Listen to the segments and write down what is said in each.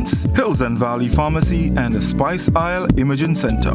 presents Hills and Valley Pharmacy and the Spice Isle Imaging Center.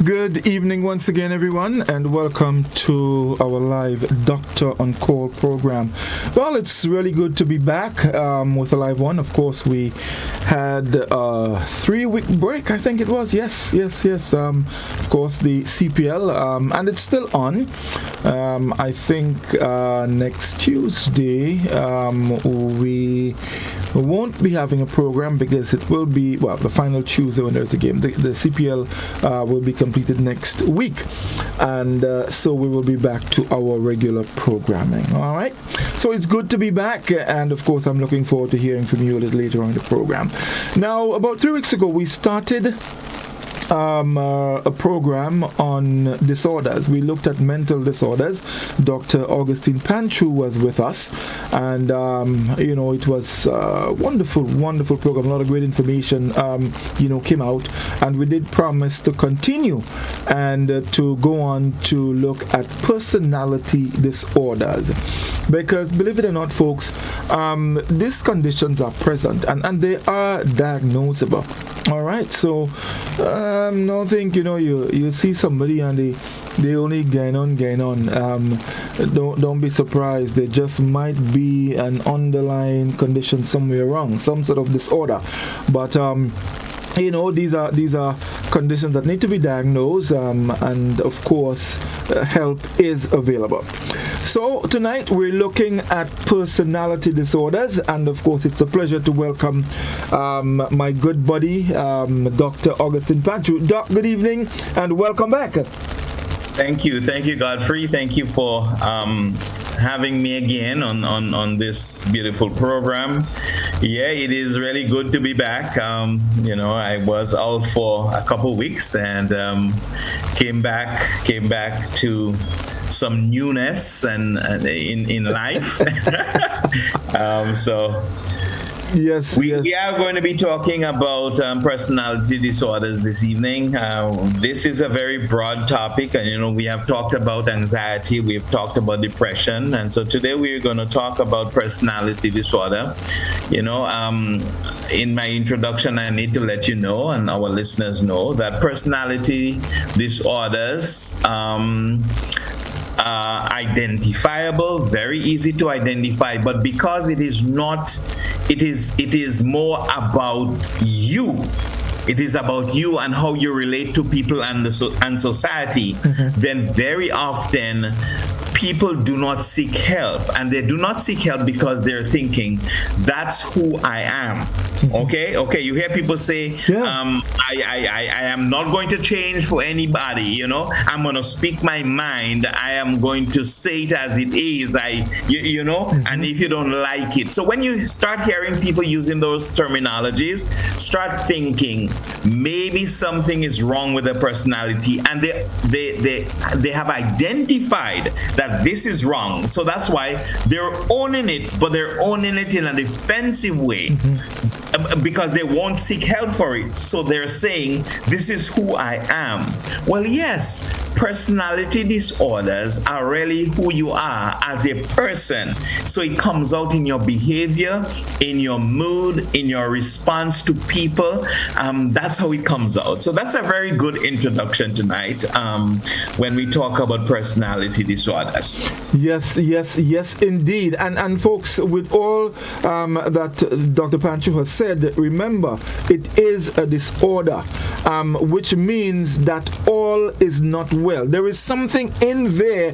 Good evening once again, everyone, and welcome to our live Doctor on Call program. Well, it's really good to be back with a live one. Of course, we had a 3-week break, I think it was. Yes. Of course, the CPL, and it's still on. I think next Tuesday we won't be having a program because it will be, the final Tuesday when there's a game. The CPL will be completed next week, and so we will be back to our regular programming. All right, so it's good to be back, and of course I'm looking forward to hearing from you a little later on in the program. Now, about 3 weeks ago we started a program on disorders. We looked at mental disorders. Dr. Augustine Panchoo was with us, and it was a wonderful program. A lot of great information came out, and we did promise to continue and to go on to look at personality disorders, because believe it or not, folks, these conditions are present and they are diagnosable. All right, so don't think you see somebody and they only gain on. Don't be surprised. There just might be an underlying condition somewhere wrong, some sort of disorder. But these are conditions that need to be diagnosed, and of course, help is available. So tonight we're looking at personality disorders, and of course it's a pleasure to welcome my good buddy, Dr. Augustine Panchoo. Doc, good evening and welcome back. Thank you, Godfrey. Thank you for having me again on this beautiful program. Yeah, it is really good to be back. I was out for a couple weeks and came back to some newness and in life. Yes, we are going to be talking about personality disorders this evening. This is a very broad topic, and we have talked about anxiety, we've talked about depression, and so today we're going to talk about personality disorder. In my introduction, I need to let you know, and our listeners know, that personality disorders identifiable, very easy to identify, but because it is more about you. It is about you and how you relate to people and society. Mm-hmm. Then very often people do not seek help, and they do not seek help because they're thinking, that's who I am. Okay, you hear people say, I am not going to change for anybody, I'm going to speak my mind, I am going to say it as it is, and if you don't like it. So when you start hearing people using those terminologies, start thinking maybe something is wrong with their personality, and they have identified that this is wrong. So that's why they're owning it, but they're owning it in a defensive way, because they won't seek help for it. So they're saying, this is who I am. Well, yes, personality disorders are really who you are as a person. So it comes out in your behavior, in your mood, in your response to people. That's how it comes out. So that's a very good introduction tonight when we talk about personality disorders. Yes, indeed. And folks, with all that Dr. Panchoo has said, remember, it is a disorder, which means that all is not well. There is something in there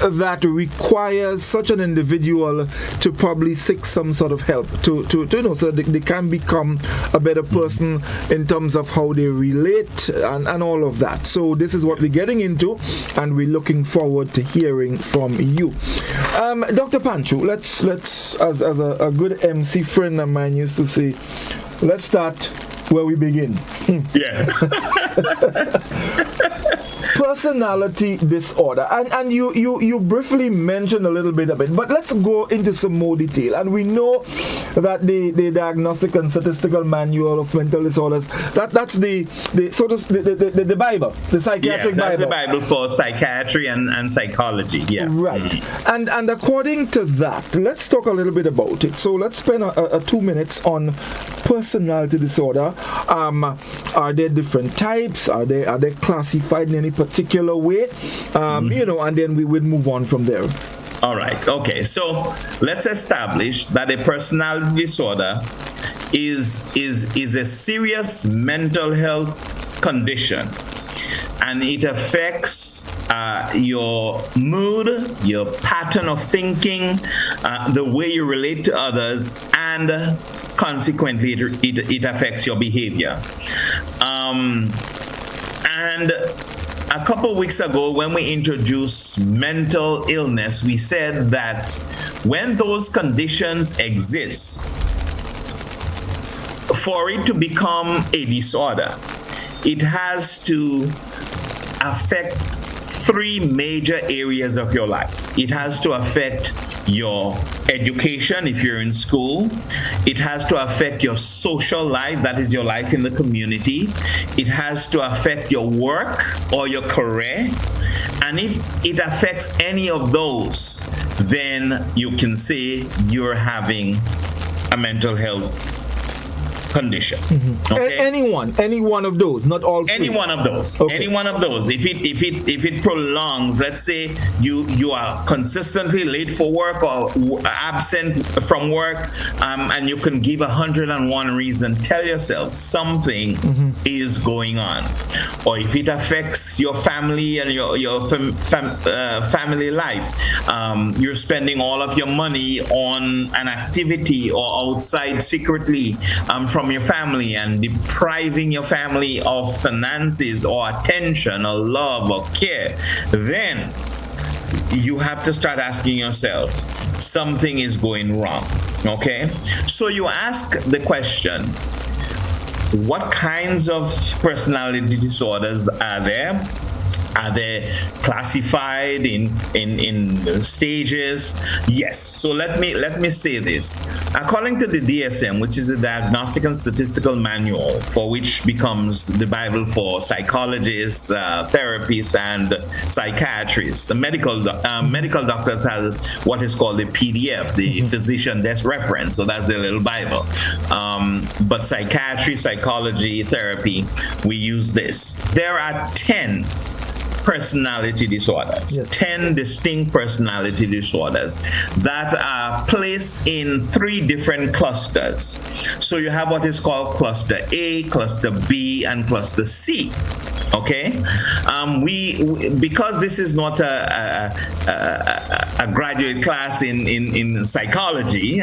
that requires such an individual to probably seek some sort of help to so that they can become a better person in terms of how they relate and all of that. So this is what we're getting into, and we're looking forward to hearing from you. Dr. Panchoo, let's as a good MC friend of mine used to say, let's start where we begin. Yeah. Personality disorder, and you briefly mentioned a little bit of it, but let's go into some more detail. And we know that the Diagnostic and Statistical Manual of Mental Disorders, that's the Bible, the psychiatric that's Bible. The Bible for psychiatry and psychology. Yeah, right. And according to that, let's talk a little bit about it. So let's spend a 2 minutes on personality disorder. Are there different types? Are they classified in any particular way? And then we would move on from there. All right. Okay. So let's establish that a personality disorder is a serious mental health condition, and it affects your mood, your pattern of thinking, the way you relate to others, and consequently, it affects your behavior. And a couple weeks ago, when we introduced mental illness, we said that when those conditions exist, for it to become a disorder, it has to affect three major areas of your life. It has to affect your education if you're in school. It has to affect your social life, that is your life in the community. It has to affect your work or your career. And if it affects any of those, then you can say you're having a mental health condition. Okay? Any one of those, not all three. Any one of those. Okay. Any one of those. If it prolongs, let's say you are consistently late for work or absent from work, and you can give 101 reason, tell yourself something is going on. Or if it affects your family and your family life, you're spending all of your money on an activity or outside secretly from your family and depriving your family of finances or attention or love or care, then you have to start asking yourself, something is going wrong. Okay? So you ask the question, what kinds of personality disorders are there? Are they classified in stages? Yes. So let me say this. According to the DSM, which is the Diagnostic and Statistical Manual, for which becomes the Bible for psychologists, therapists, and psychiatrists, the medical doctors have what is called the PDF, the physician desk reference. So that's the little Bible. But psychiatry, psychology, therapy, we use this. There are 10 personality disorders, yes. 10 distinct personality disorders that are placed in 3 different clusters. So you have what is called cluster A, cluster B, and cluster C. Okay, we because this is not a graduate class in psychology,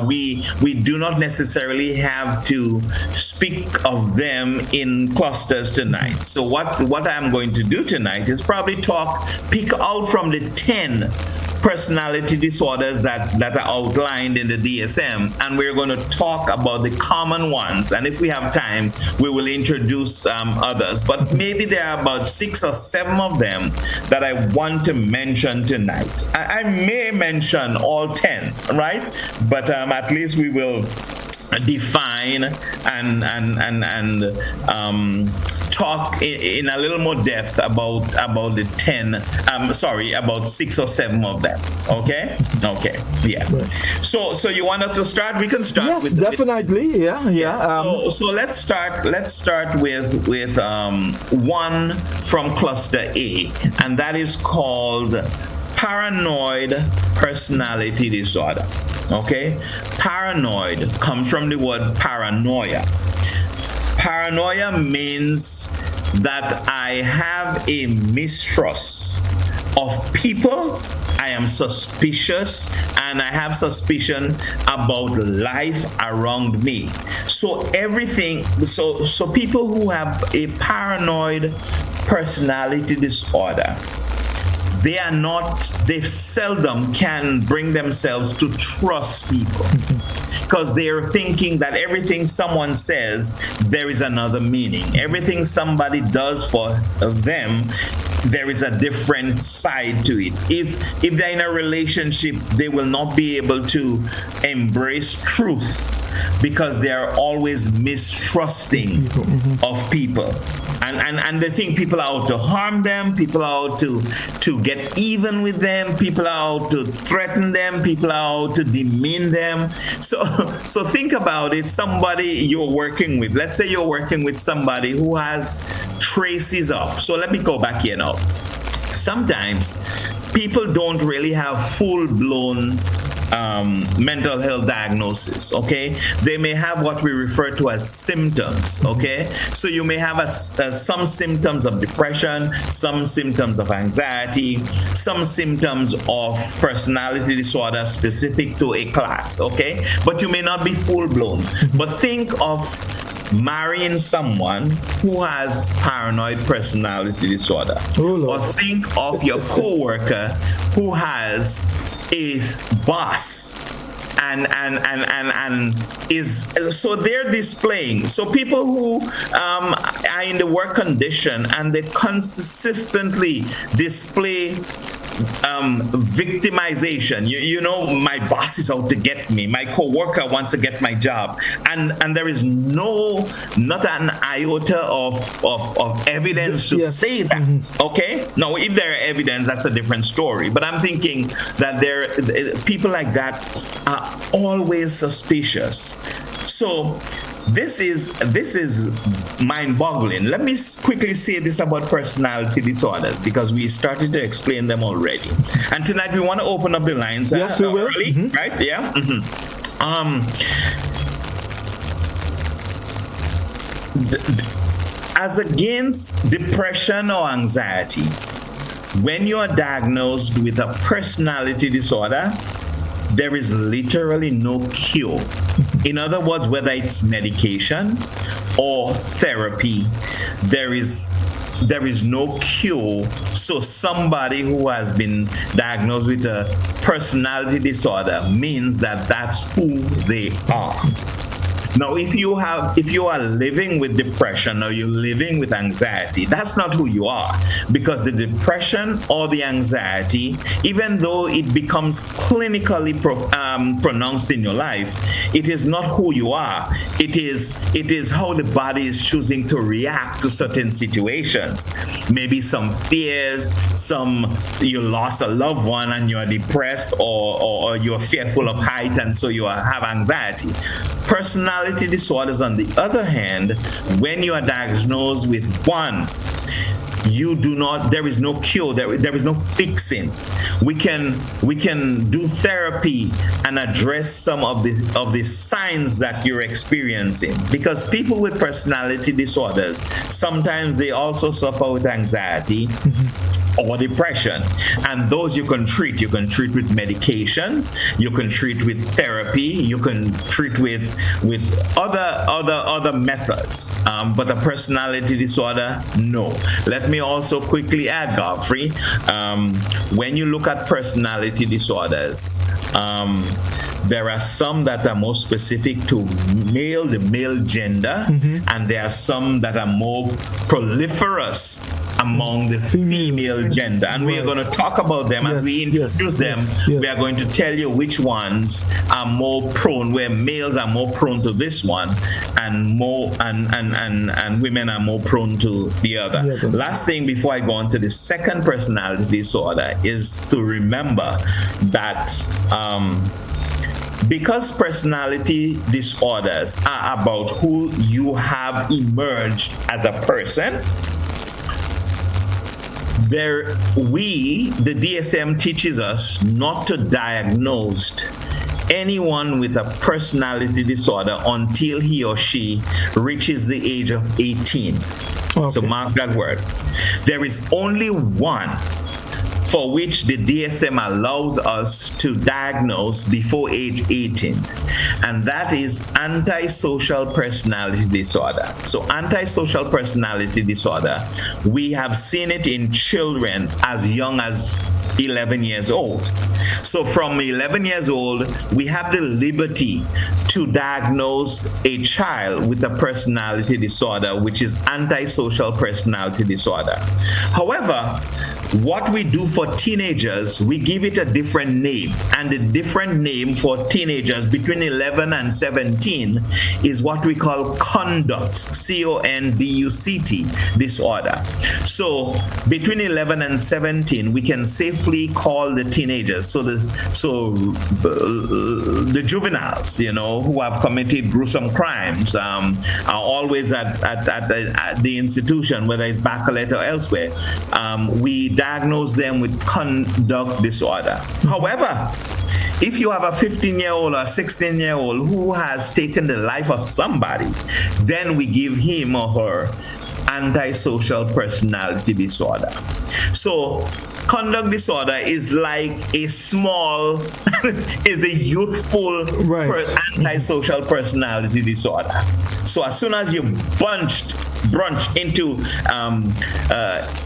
we do not necessarily have to speak of them in clusters tonight. So what I'm going to do tonight is probably pick out from the 10 personality disorders that are outlined in the DSM, and we're going to talk about the common ones, and if we have time we will introduce others, but maybe there are about 6 or 7 of them that I want to mention tonight. I may mention all 10, right? But at least we will define and talk in a little more depth about the 10. About 6 or 7 of them. Okay. Yeah. Right. So you want us to start? We can start. Yes, with definitely. Yeah. So let's start with one from cluster A, and that is called paranoid personality disorder. Okay? Paranoid comes from the word paranoia. Paranoia means that I have a mistrust of people, I am suspicious, and I have suspicion about life around me. So people who have a paranoid personality disorder, they seldom can bring themselves to trust people. because they are thinking that everything someone says, there is another meaning. Everything somebody does for them, there is a different side to it. If they're in a relationship, they will not be able to embrace truth because they are always mistrusting of people. And they think people are out to harm them, people are out to get even with them, people are out to threaten them, people are out to demean them. So think about it, somebody you're working with, let's say you're working with somebody who has traces of, so let me go back here now. Sometimes people don't really have full-blown mental health diagnosis, okay? They may have what we refer to as symptoms, okay? So you may have some symptoms of depression, some symptoms of anxiety, some symptoms of personality disorder specific to a class, okay? But you may not be full-blown. But think of marrying someone who has paranoid personality disorder. Or think of your coworker who has a boss and is, so they're displaying. So people who are in the work condition and they consistently display victimization. You know, my boss is out to get me. My coworker wants to get my job, and there is not an iota of evidence to say that. Okay, now if there are evidence, that's a different story. But I'm thinking that people like that are always suspicious. So this is mind-boggling. Let me quickly say this about personality disorders, because we started to explain them already. And tonight we want to open up the lines. Yes, we will. Early, right? Yeah. As against depression or anxiety, when you are diagnosed with a personality disorder, there is literally no cure. In other words, whether it's medication or therapy, there is no cure. So somebody who has been diagnosed with a personality disorder means that that's who they are. Now, if you are living with depression or you're living with anxiety, that's not who you are, because the depression or the anxiety, even though it becomes clinically pronounced in your life, it is not who you are. It is how the body is choosing to react to certain situations. Maybe some fears, you lost a loved one and you're depressed, or you're fearful of height and so you have anxiety. Personality disorders, on the other hand, when you are diagnosed with one, there is no cure, there is no fixing. We can do therapy and address some of the signs that you're experiencing, because people with personality disorders, sometimes they also suffer with anxiety or depression, and those you can treat. You can treat with medication, you can treat with therapy, you can treat with other methods, but a personality disorder, no. Let me also quickly add, Godfrey, when you look at personality disorders, there are some that are more specific to the male gender, and there are some that are more proliferous among the female gender. And we are going to talk about them as we introduce them. We are going to tell you which ones are more prone, where males are more prone to this one, and women are more prone to the other. Last thing before I go on to the second personality disorder is to remember that because personality disorders are about who you have emerged as a person, the DSM teaches us not to diagnose anyone with a personality disorder until he or she reaches the age of 18. Okay. So mark that word. There is only one for which the DSM allows us to diagnose before age 18, and that is antisocial personality disorder. So antisocial personality disorder, we have seen it in children as young as 11 years old. So from 11 years old, we have the liberty to diagnose a child with a personality disorder, which is antisocial personality disorder. However, what we do for teenagers, we give it a different name. And the different name for teenagers between 11 and 17 is what we call conduct, CONDUCT disorder. So between 11 and 17, we can safely call the teenagers, so the juveniles, who have committed gruesome crimes, are always at the institution, whether it's Bacalet or elsewhere. We diagnose them with conduct disorder. However, if you have a 15-year-old or a 16-year-old who has taken the life of somebody, then we give him or her antisocial personality disorder. So conduct disorder is like a small, is the youthful antisocial personality disorder. So as soon as you brunch into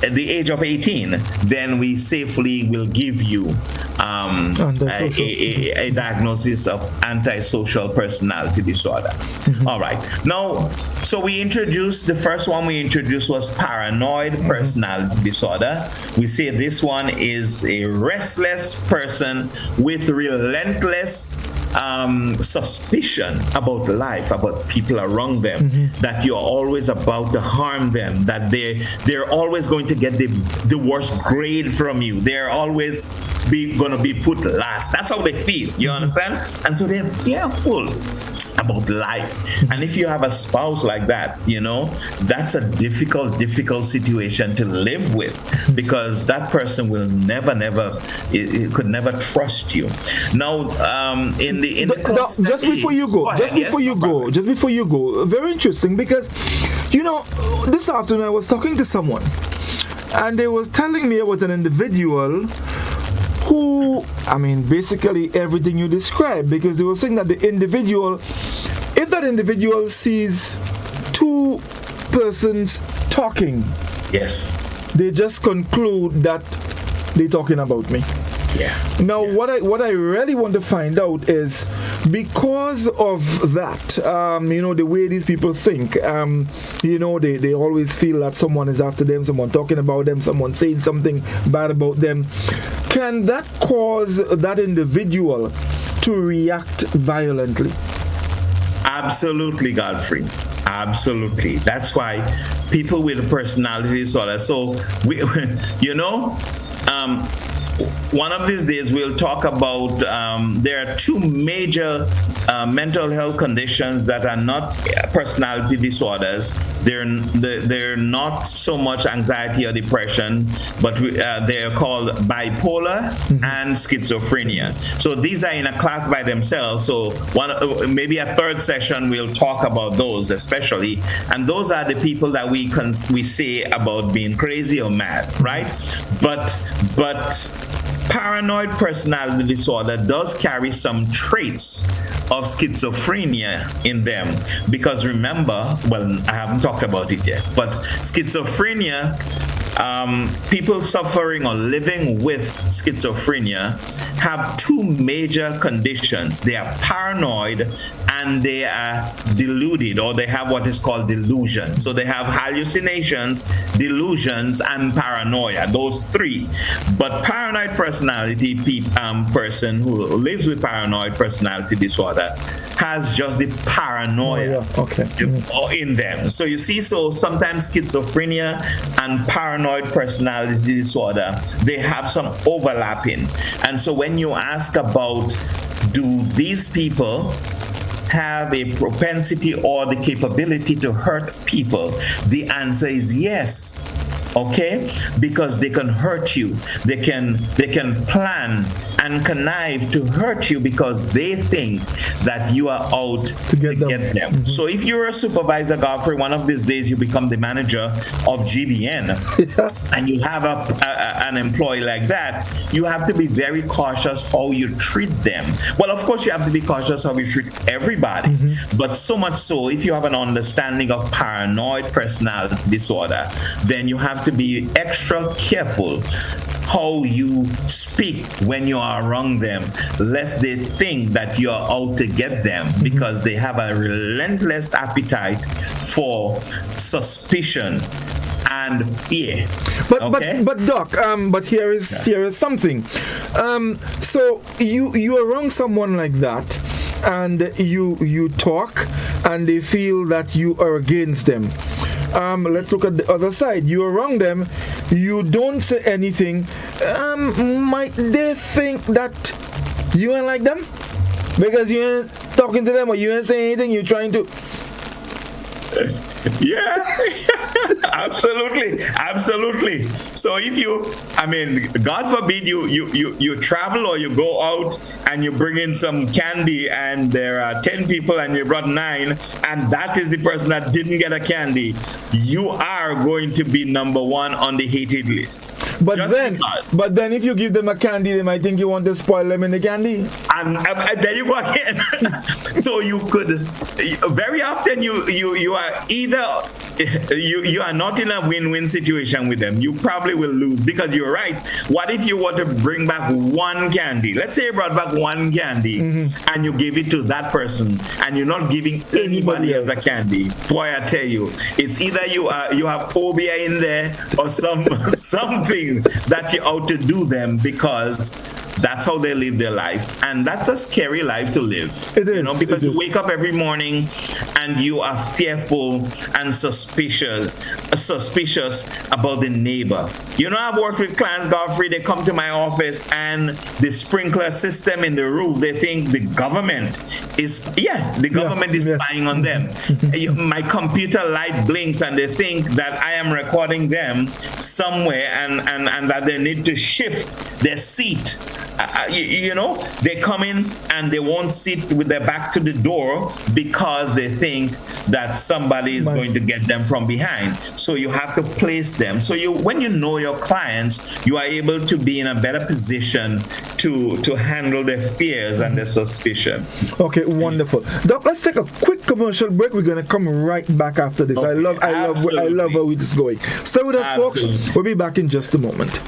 the age of 18, then we safely will give you a diagnosis of antisocial personality disorder. Mm-hmm. All right. Now, so the first one we introduced was paranoid personality disorder. We say this one is a restless person with relentless suspicion about life, about people around them, that you're always about to harm them, that they're always going to get the worst grade from you. They're always going to be put last. That's how they feel. You understand? And so they're fearful about life. And if you have a spouse like that, that's a difficult situation to live with, because that person will could never trust you. Now, just before you go, very interesting, because this afternoon I was talking to someone, and they were telling me about an individual who, basically everything you described, because they were saying that if that individual sees two persons talking, yes, they just conclude that they're talking about me. Yeah. Now, what I really want to find out is, because of that, the way these people think, they always feel that someone is after them, someone talking about them, someone saying something bad about them. Can that cause that individual to react violently? Absolutely, Godfrey. Absolutely. That's why people with personality disorder. So one of these days we'll talk about there are two major mental health conditions that are not personality disorders. They're not so much anxiety or depression, but they're called bipolar and schizophrenia. So these are in a class by themselves. So maybe a third session we'll talk about those especially, and those are the people that we say about being crazy or mad, right? But paranoid personality disorder does carry some traits of schizophrenia in them, because remember, I haven't talked about it yet, but schizophrenia, people suffering or living with schizophrenia have two major conditions. They are paranoid and they are deluded, or they have what is called delusion. So they have hallucinations, delusions, and paranoia, those three. But paranoid personality person who lives with paranoid personality disorder has just the paranoia in them. So you see, so sometimes schizophrenia and paranoid personality disorder, they have some overlapping. And so when you ask about, do these people have a propensity or the capability to hurt people, the answer is yes. Okay, because they can hurt you, they can plan and connive to hurt you because they think that you are out to get them. So if you're a supervisor, Godfrey, one of these days you become the manager of GBN and you have an employee like that, you have to be very cautious how you treat them. Well, of course, you have to be cautious how you treat everybody, but so much so, if you have an understanding of paranoid personality disorder, then you have to be extra careful how you speak when you are around them, lest they think that you're out to get them, because they have a relentless appetite for suspicion and fear. But Doc, but here is something. So you are around someone like that, and you talk, and they feel that you are against them. Let's look at the other side. You're around them, you don't say anything. Might they think that you ain't like them? Because you ain't talking to them, or you ain't saying anything, you're trying to... Yeah, absolutely. So if God forbid you travel or you go out and you bring in some candy and there are 10 people and you brought 9 and that is the person that didn't get a candy, you are going to be number 1 on the hated list. But then if you give them a candy, they might think you want to spoil them in the candy. And there you go again. So you could, very often you are either you are not in a win-win situation with them. You probably will lose, because you're right. What if you want to bring back one candy? Let's say you brought back one candy and you give it to that person, and you're not giving anybody else a candy. Boy, I tell you, it's either you have obia in there or something that you're out to do them, because that's how they live their life, and that's a scary life to live. It is, because you wake up every morning and you are fearful and suspicious about the neighbor. I've worked with clients, Godfrey. They come to my office and the sprinkler system in the roof, they think the government is spying on them. My computer light blinks and they think that I am recording them somewhere, and that they need to shift their seat. They come in and they won't sit with their back to the door because they think that somebody is going to get them from behind. So you have to place them. So when you know your clients, you are able to be in a better position to handle their fears and their suspicion. Okay, wonderful. Doc, let's take a quick commercial break. We're going to come right back after this. Okay, I love where this is going. Stay with us, folks. We'll be back in just a moment.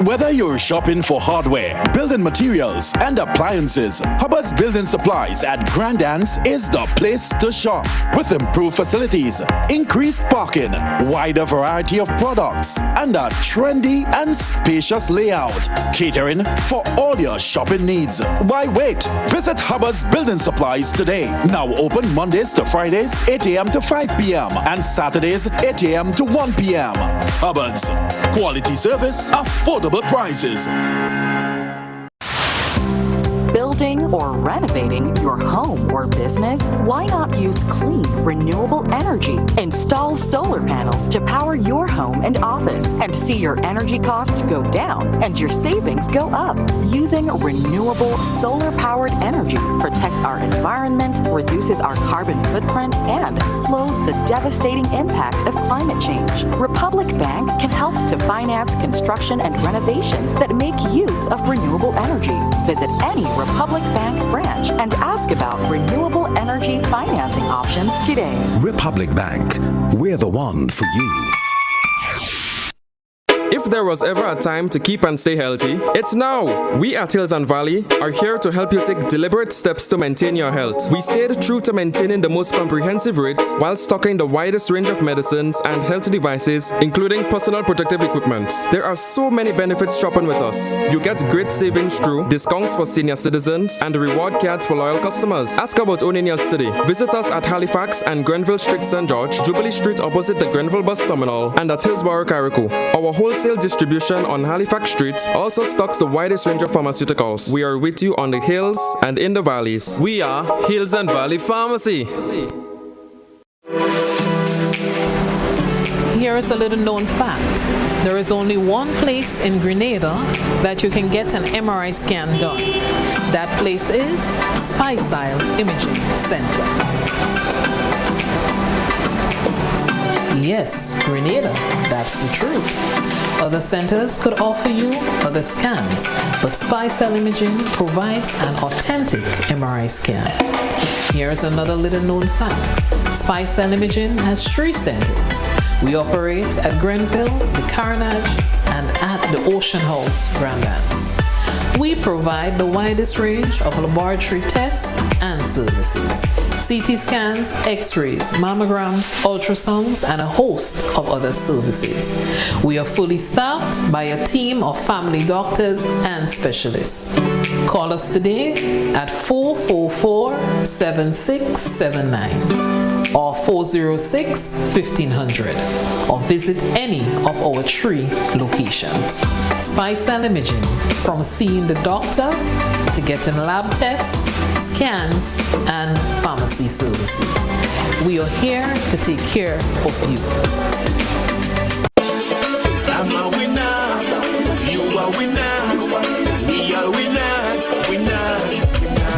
Whether you're shopping for hardware, building materials, and appliances, Hubbard's Building Supplies at Grand Anse is the place to shop. With improved facilities, increased parking, wider variety of products, and a trendy and spacious layout, catering for all your shopping needs. Why wait? Visit Hubbard's Building Supplies today. Now open Mondays to Fridays, 8 a.m. to 5 p.m. and Saturdays, 8 a.m. to 1 p.m. Hubbard's. Quality service, affordable prices. Building or renovating your home or business? Why not use clean, renewable energy? Install solar panels to power your home and office and see your energy costs go down and your savings go up. Using renewable solar-powered energy protects our environment, reduces our carbon footprint, and slows the devastating impact of climate change. Republic Bank can help to finance construction and renovations that make use of renewable energy. Visit any Republic Bank branch and ask about renewable energy financing options today. Republic Bank, we're the one for you. If there was ever a time to keep and stay healthy, it's now! We at Hills and Valley are here to help you take deliberate steps to maintain your health. We stayed true to maintaining the most comprehensive rates while stocking the widest range of medicines and health devices, including personal protective equipment. There are so many benefits shopping with us. You get great savings through discounts for senior citizens and reward cards for loyal customers. Ask about owning yours today. Visit us at Halifax and Grenville Street, St. George, Jubilee Street opposite the Grenville Bus Terminal, and at Hillsborough, Carriacou. Our wholesale distribution on Halifax Street also stocks the widest range of pharmaceuticals. We are with you on the hills and in the valleys. We are Hills and Valley Pharmacy. Here is a little known fact. There is only one place in Grenada that you can get an MRI scan done. That place is Spicile Imaging Center. Yes, Grenada, that's the truth. Other centers could offer you other scans, but Spicile Imaging provides an authentic MRI scan. Here's another little known fact. Spicile Imaging has 3 centers. We operate at Grenville, the Carnage, and at the Ocean House, Grandlands. We provide the widest range of laboratory tests and services. CT scans, x-rays, mammograms, ultrasounds, and a host of other services. We are fully staffed by a team of family doctors and specialists. Call us today at 444-7679 or 406-1500 or visit any of our 3 locations. Spicile Imaging, from seeing the doctor to getting lab tests, scans, and pharmacy services. We are here to take care of you. I'm a winner, you are winner, we are winners, winners.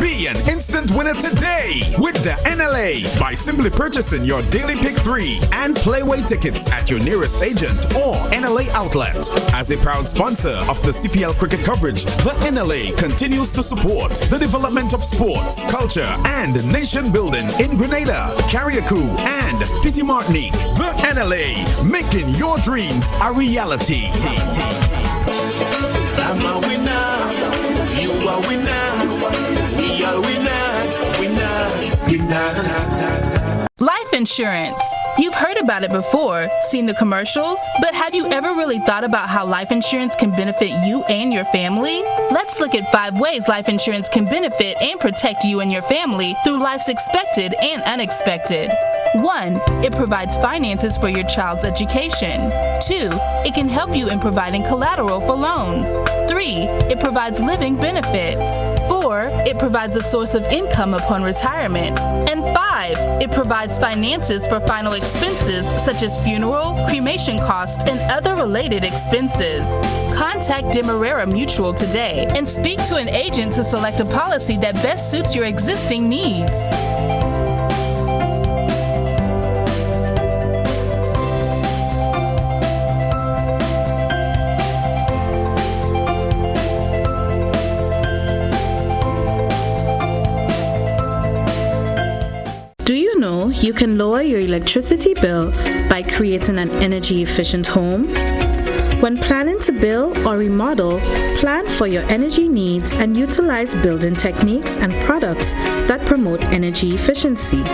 Be an instant winner today with the NLA by simply purchasing your Daily Pick 3 and Playway tickets at your nearest agent or NLA outlet. As a proud sponsor of the CPL cricket coverage, the NLA continues to support the development of sports, culture, and nation building in Grenada, Carriacou, and Petit Martinique. The NLA, making your dreams a reality. I'm a winner, you are winner, we are winners, winners, winners. Life insurance. You've heard about it before, seen the commercials, but have you ever really thought about how life insurance can benefit you and your family? Let's look at 5 ways life insurance can benefit and protect you and your family through life's expected and unexpected. 1. It provides finances for your child's education. 2. It can help you in providing collateral for loans. 3. It provides living benefits. 4. It provides a source of income upon retirement. And 5. It provides finances for final expenses such as funeral, cremation costs, and other related expenses. Contact Demerara Mutual today and speak to an agent to select a policy that best suits your existing needs. Do you know you can lower your electricity bill by creating an energy-efficient home? When planning to build or remodel, plan for your energy needs and utilize building techniques and products that promote energy efficiency.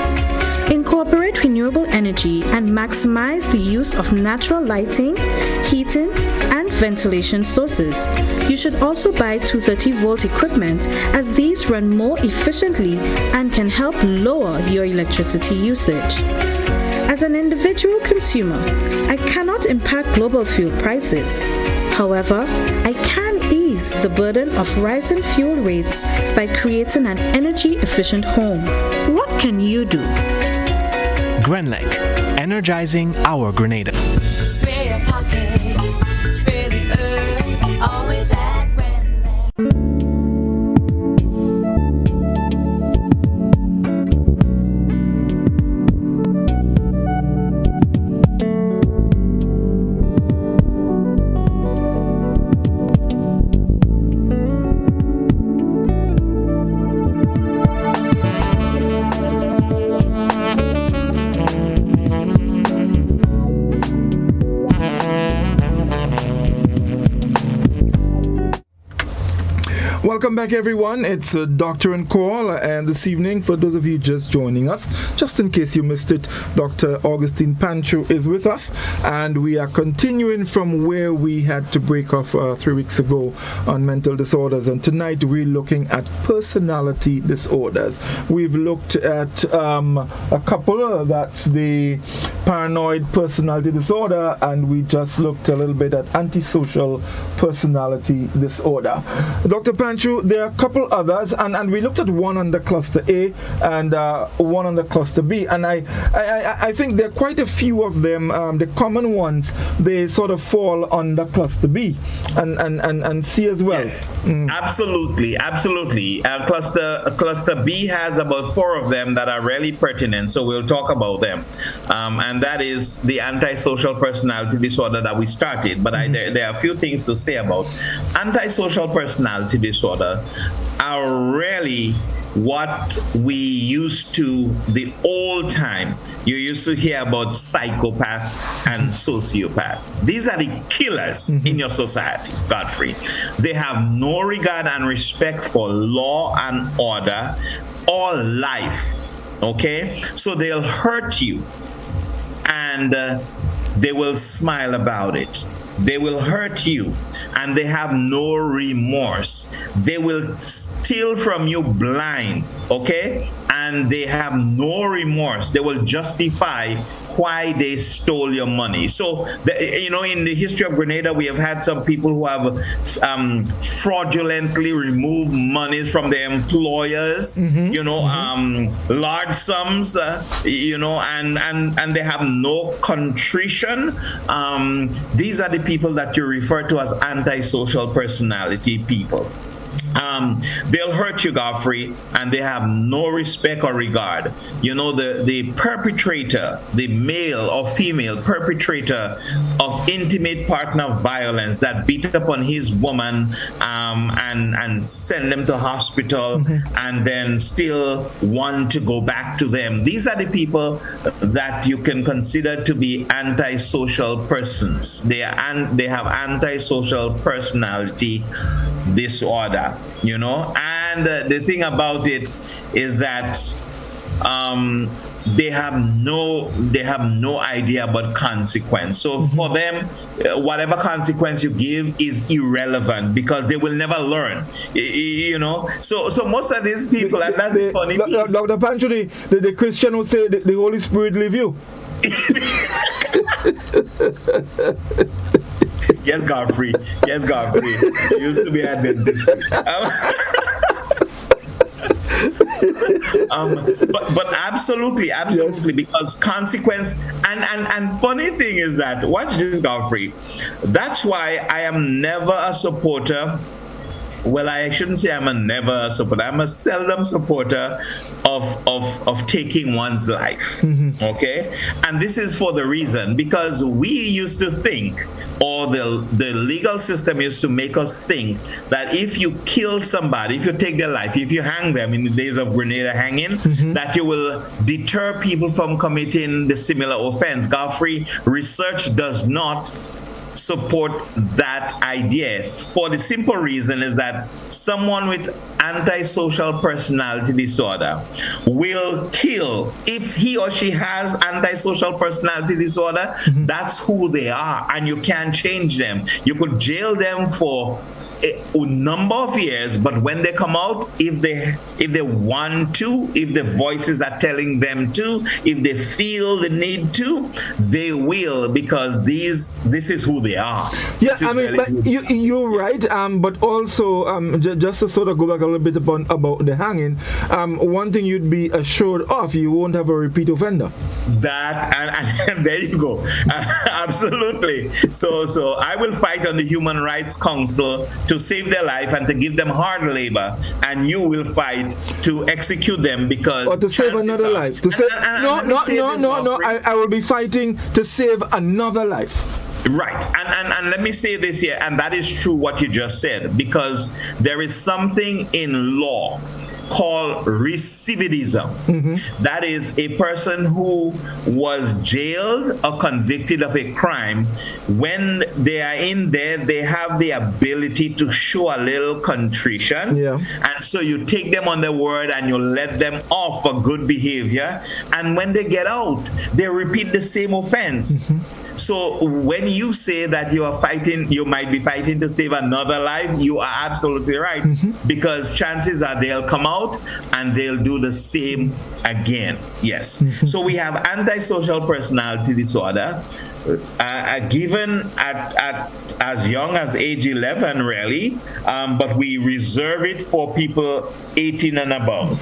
Incorporate renewable energy and maximize the use of natural lighting, heating, and ventilation sources. You should also buy 230-volt equipment as these run more efficiently and can help lower your electricity usage. As an individual consumer, I cannot impact global fuel prices. However, I can ease the burden of rising fuel rates by creating an energy-efficient home. What can you do? Grenlec, energizing our Grenada. Spare your pocket, spare the earth, always at Grenlec. Welcome back, everyone. It's Doctor on Call, and this evening, for those of you just joining us, just in case you missed it, Dr. Augustine Panchoo is with us, and we are continuing from where we had to break off 3 weeks ago on mental disorders, and tonight we're looking at personality disorders. We've looked at a couple, that's the paranoid personality disorder, and we just looked a little bit at antisocial personality disorder. Dr. Panchoo, there are a couple others, and we looked at one under cluster A and one under cluster B, and I think there are quite a few of them. The common ones, they sort of fall under cluster B and C as well. Yes, absolutely. Cluster B has about 4 of them that are really pertinent, so we'll talk about them. And that is the antisocial personality disorder that we started. But there are a few things to say about antisocial personality disorder. Are really what we used to, the old time, you used to hear about psychopath and sociopath. These are the killers in your society, Godfrey. They have no regard and respect for law and order or life, okay? So they'll hurt you and they will smile about it. They will hurt you and they have no remorse. They will steal from you blind, okay? And they have no remorse. They will justify why they stole your money. So, in the history of Grenada, we have had some people who have fraudulently removed monies from their employers, large sums, and they have no contrition. These are the people that you refer to as antisocial personality people. They'll hurt you, Godfrey, and they have no respect or regard. The perpetrator, the male or female perpetrator of intimate partner violence that beat up on his woman and send them to hospital and then still want to go back to them. These are the people that you can consider to be antisocial persons. They have antisocial personality disorder, and the thing about it is that they have no idea about consequence. So for them, whatever consequence you give is irrelevant because they will never learn. So most of these people, and that's the funny piece. Dr. Panchoo, the Christian who say the Holy Spirit live you. Yes, Godfrey. He used to be Adventist. But absolutely, yes. Because consequence and funny thing is that, watch this, Godfrey. That's why I am never a supporter. Well, I shouldn't say I'm a never supporter. I'm a seldom supporter of taking one's life. Okay? And this is for the reason because we used to think, or the legal system used to make us think that if you kill somebody, if you take their life, if you hang them in the days of Grenada hanging, that you will deter people from committing the similar offense. Godfrey, research does not support that idea for the simple reason is that someone with antisocial personality disorder will kill if he or she has antisocial personality disorder. That's who they are and you can't change them. You could jail them for a number of years, but when they come out, if they want to, if the voices are telling them to, if they feel the need to, they will, because this is who they are. Yeah, I mean, but you're right. But also, just to sort of go back a little bit about the hanging, one thing you'd be assured of, you won't have a repeat offender. That and there you go. Absolutely. So I will fight on the Human Rights Council to save their life and to give them hard labor, and you will fight to execute them because or to save another life. To save no. I will be fighting to save another life. Right, and let me say this here, and that is true what you just said, because there is something in law called recidivism. That is a person who was jailed or convicted of a crime. When they are in there, they have the ability to show a little contrition. And so you take them on their word and you let them off for good behavior. And when they get out, they repeat the same offense. So when you say that you are fighting, you might be fighting to save another life, you are absolutely right. Because chances are they'll come out and they'll do the same again. Yes. So we have antisocial personality disorder, given at as young as age 11, really, but we reserve it for people 18 and above.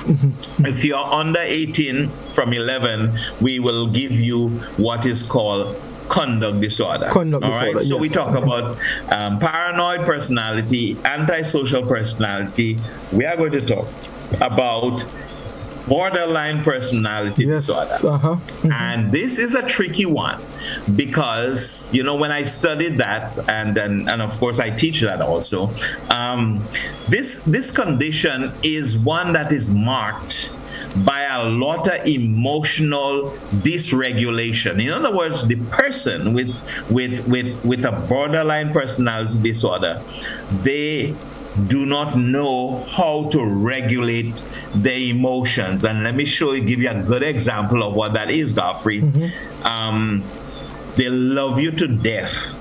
If you're under 18 from 11, we will give you what is called conduct disorder. All right. So we talk about paranoid personality, antisocial personality. We are going to talk about borderline personality disorder. And this is a tricky one because, you know, when I studied that, and of course I teach that also, this condition is one that is marked by a lot of emotional dysregulation. In other words, the person with a borderline personality disorder, they do not know how to regulate their emotions. And let me give you a good example of what that is, Godfrey. They love you to death.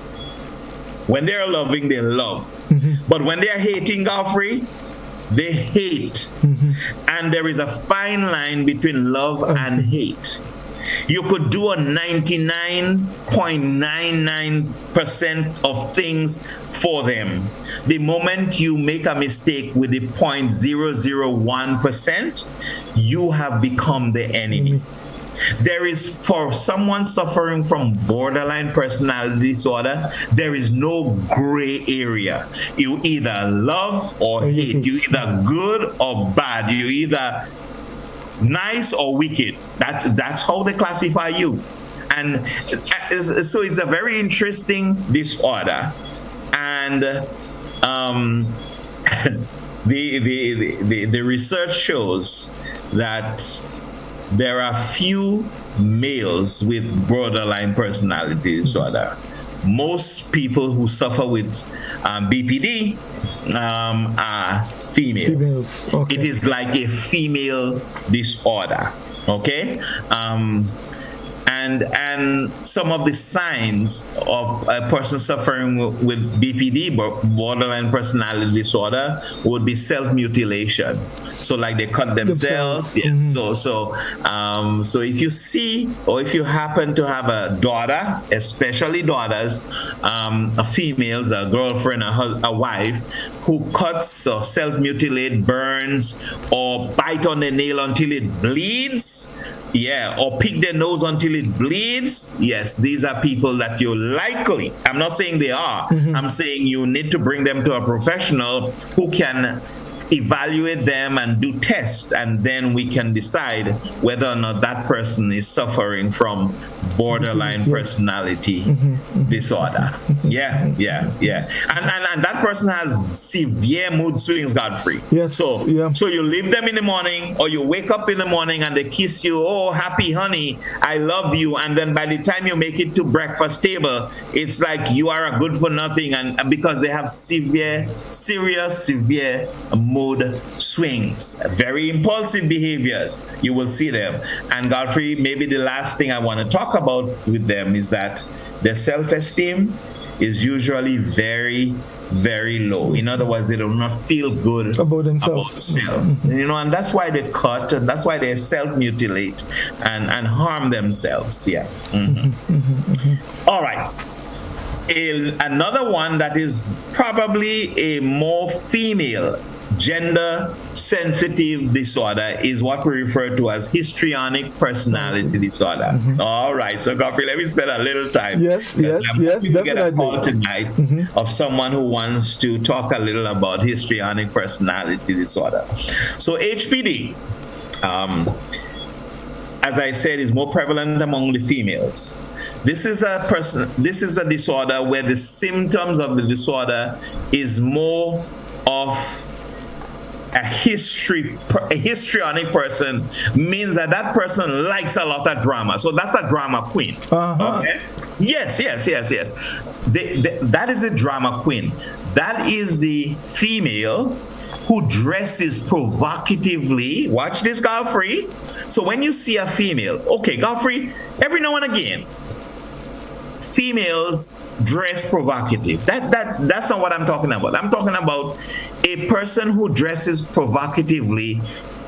When they're loving, they love. But when they're hating, Godfrey, they hate. And there is a fine line between love and hate. You could do a 99.99% of things for them. The moment you make a mistake with the 0.001%, you have become the enemy. There is, for someone suffering from borderline personality disorder, there is no gray area. You either love or hate. You either good or bad. You either nice or wicked. That's how they classify you. And so it's a very interesting disorder. And the research shows that there are few males with borderline personality disorder. Most people who suffer with BPD are females. It is like a female disorder. Okay? And some of the signs of a person suffering with BPD, borderline personality disorder, would be self-mutilation. So like they cut themselves. Yes. So if you see, or if you happen to have a daughter, especially daughters, females, a girlfriend, a wife, who cuts or self-mutilate, burns, or bite on the nail until it bleeds, or pick their nose until it bleeds, yes, these are people that you likely, I'm not saying they are, I'm saying you need to bring them to a professional who can evaluate them and do tests, and then we can decide whether or not that person is suffering from borderline personality disorder. And that person has severe mood swings, Godfrey. So you leave them in the morning, or you wake up in the morning and they kiss you, oh happy honey, I love you, and then by the time you make it to breakfast table, it's like you are a good for nothing, and because they have severe mood swings, very impulsive behaviors. You will see them. And Godfrey, maybe the last thing I want to talk about with them is that their self-esteem is usually very, very low. In other words, they do not feel good about themselves. You know, and that's why they cut, and that's why they self-mutilate and harm themselves. All right. Another one that is probably a more female gender sensitive disorder is what we refer to as histrionic personality disorder. All right, so Godfrey, let me spend a little time. Yes, definitely. Get a call tonight of someone who wants to talk a little about histrionic personality disorder. So HPD, as I said, is more prevalent among the females. This is a disorder where the symptoms of the disorder is more of a histrionic person means that person likes a lot of drama. So that's a drama queen. Okay? Yes. That is the drama queen. That is the female who dresses provocatively. Watch this, Godfrey. So when you see a female, okay, Godfrey, every now and again, females dress provocative. That's not what I'm talking about. I'm talking about a person who dresses provocatively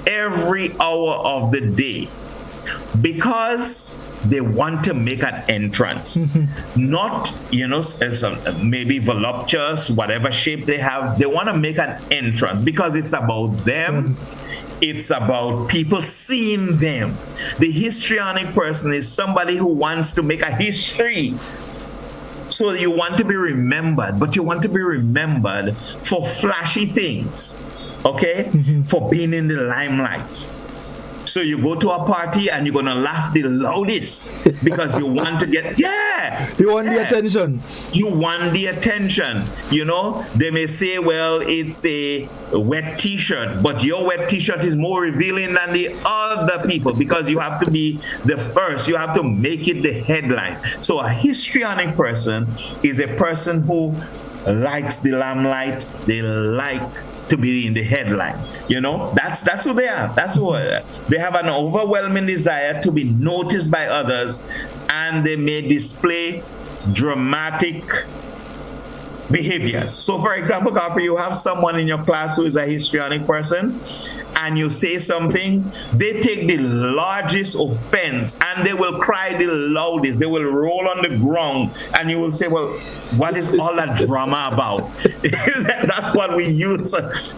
every hour of the day because they want to make an entrance. Not, maybe voluptuous, whatever shape they have. They want to make an entrance because it's about them. It's about people seeing them. The histrionic person is somebody who wants to make a history. So you want to be remembered, but you want to be remembered for flashy things, okay? For being in the limelight. So you go to a party and you're going to laugh the loudest because you want to get, you want the attention. You want the attention. They may say, well, it's a wet t-shirt, but your wet t-shirt is more revealing than the other people because you have to be the first. You have to make it the headline. So a histrionic person is a person who likes the limelight. They like to be in the headline. That's who they are. That's who they have an overwhelming desire to be noticed by others, and they may display dramatic behaviors. So, for example, Godfrey, you have someone in your class who is a histrionic person, and you say something, they take the largest offense and they will cry the loudest. They will roll on the ground, and you will say, well, what is all that drama about? That's what we use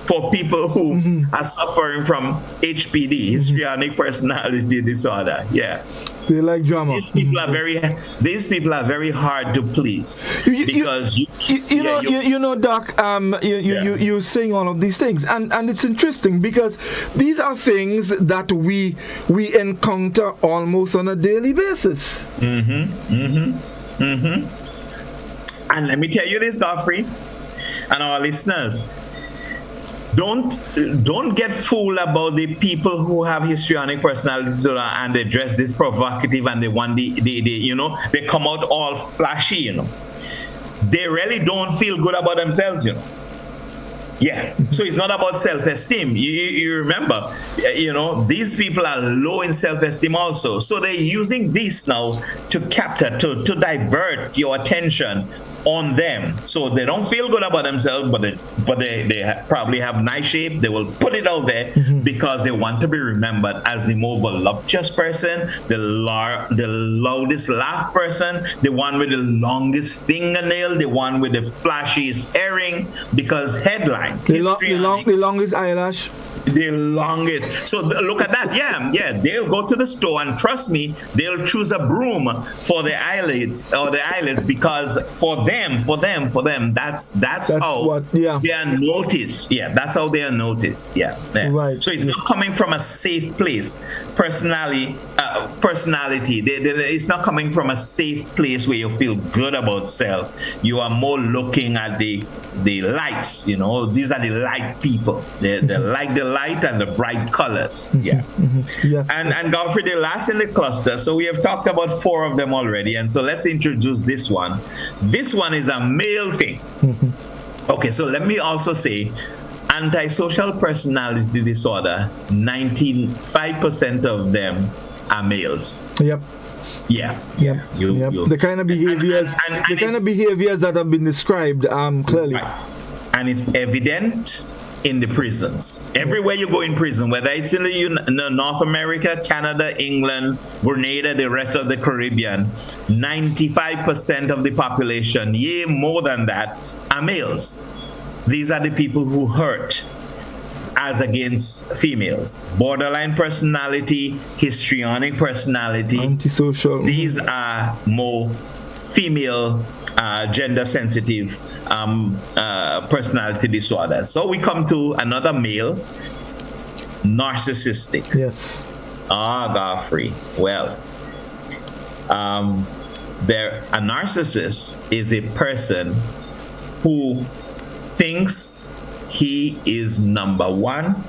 for people who are suffering from HPD, histrionic personality disorder. Yeah. They like drama. These people are very hard to please because Doc. You're saying all of these things, and it's interesting because these are things that we encounter almost on a daily basis. And let me tell you this, Godfrey, and our listeners. Don't get fooled about the people who have histrionic personality disorder and they dress this provocative and they want they come out all flashy, They really don't feel good about themselves, Yeah. So it's not about self-esteem. You remember, these people are low in self-esteem also. So they're using this now to capture, to divert your attention on them. So they don't feel good about themselves, but they probably have nice shape. They will put it out there because they want to be remembered as the more voluptuous person, the loudest laugh person, the one with the longest fingernail, the one with the flashiest earring, because headline. The longest eyelash. The longest. So look at that. Yeah. They'll go to the store and trust me, they'll choose a broom for the eyelids because for them, that's how they are noticed. Yeah, that's how they are noticed. Yeah. Right. So it's not coming from a safe place. Personality. It's not coming from a safe place where you feel good about self. You are more looking at the lights. These are the light people. They like the light and the bright colors. Yeah. Yes. And Godfrey, the last in the cluster. So we have talked about 4 of them already, and so let's introduce this one. This one is a male thing. Okay, so let me also say, antisocial personality disorder, 95% of them are males. Yep. Yeah. The kind of behaviors, behaviors that have been described clearly. Right. And it's evident in the prisons. Everywhere you go in prison, whether it's in the North America, Canada, England, Grenada, the rest of the Caribbean, 95% of the population, more than that, are males. These are the people who hurt as against females. Borderline personality, histrionic personality, antisocial. These are more female gender sensitive personality disorders. So we come to another male, narcissistic. Yes. Godfrey. Well, a narcissist is a person who thinks he is number one.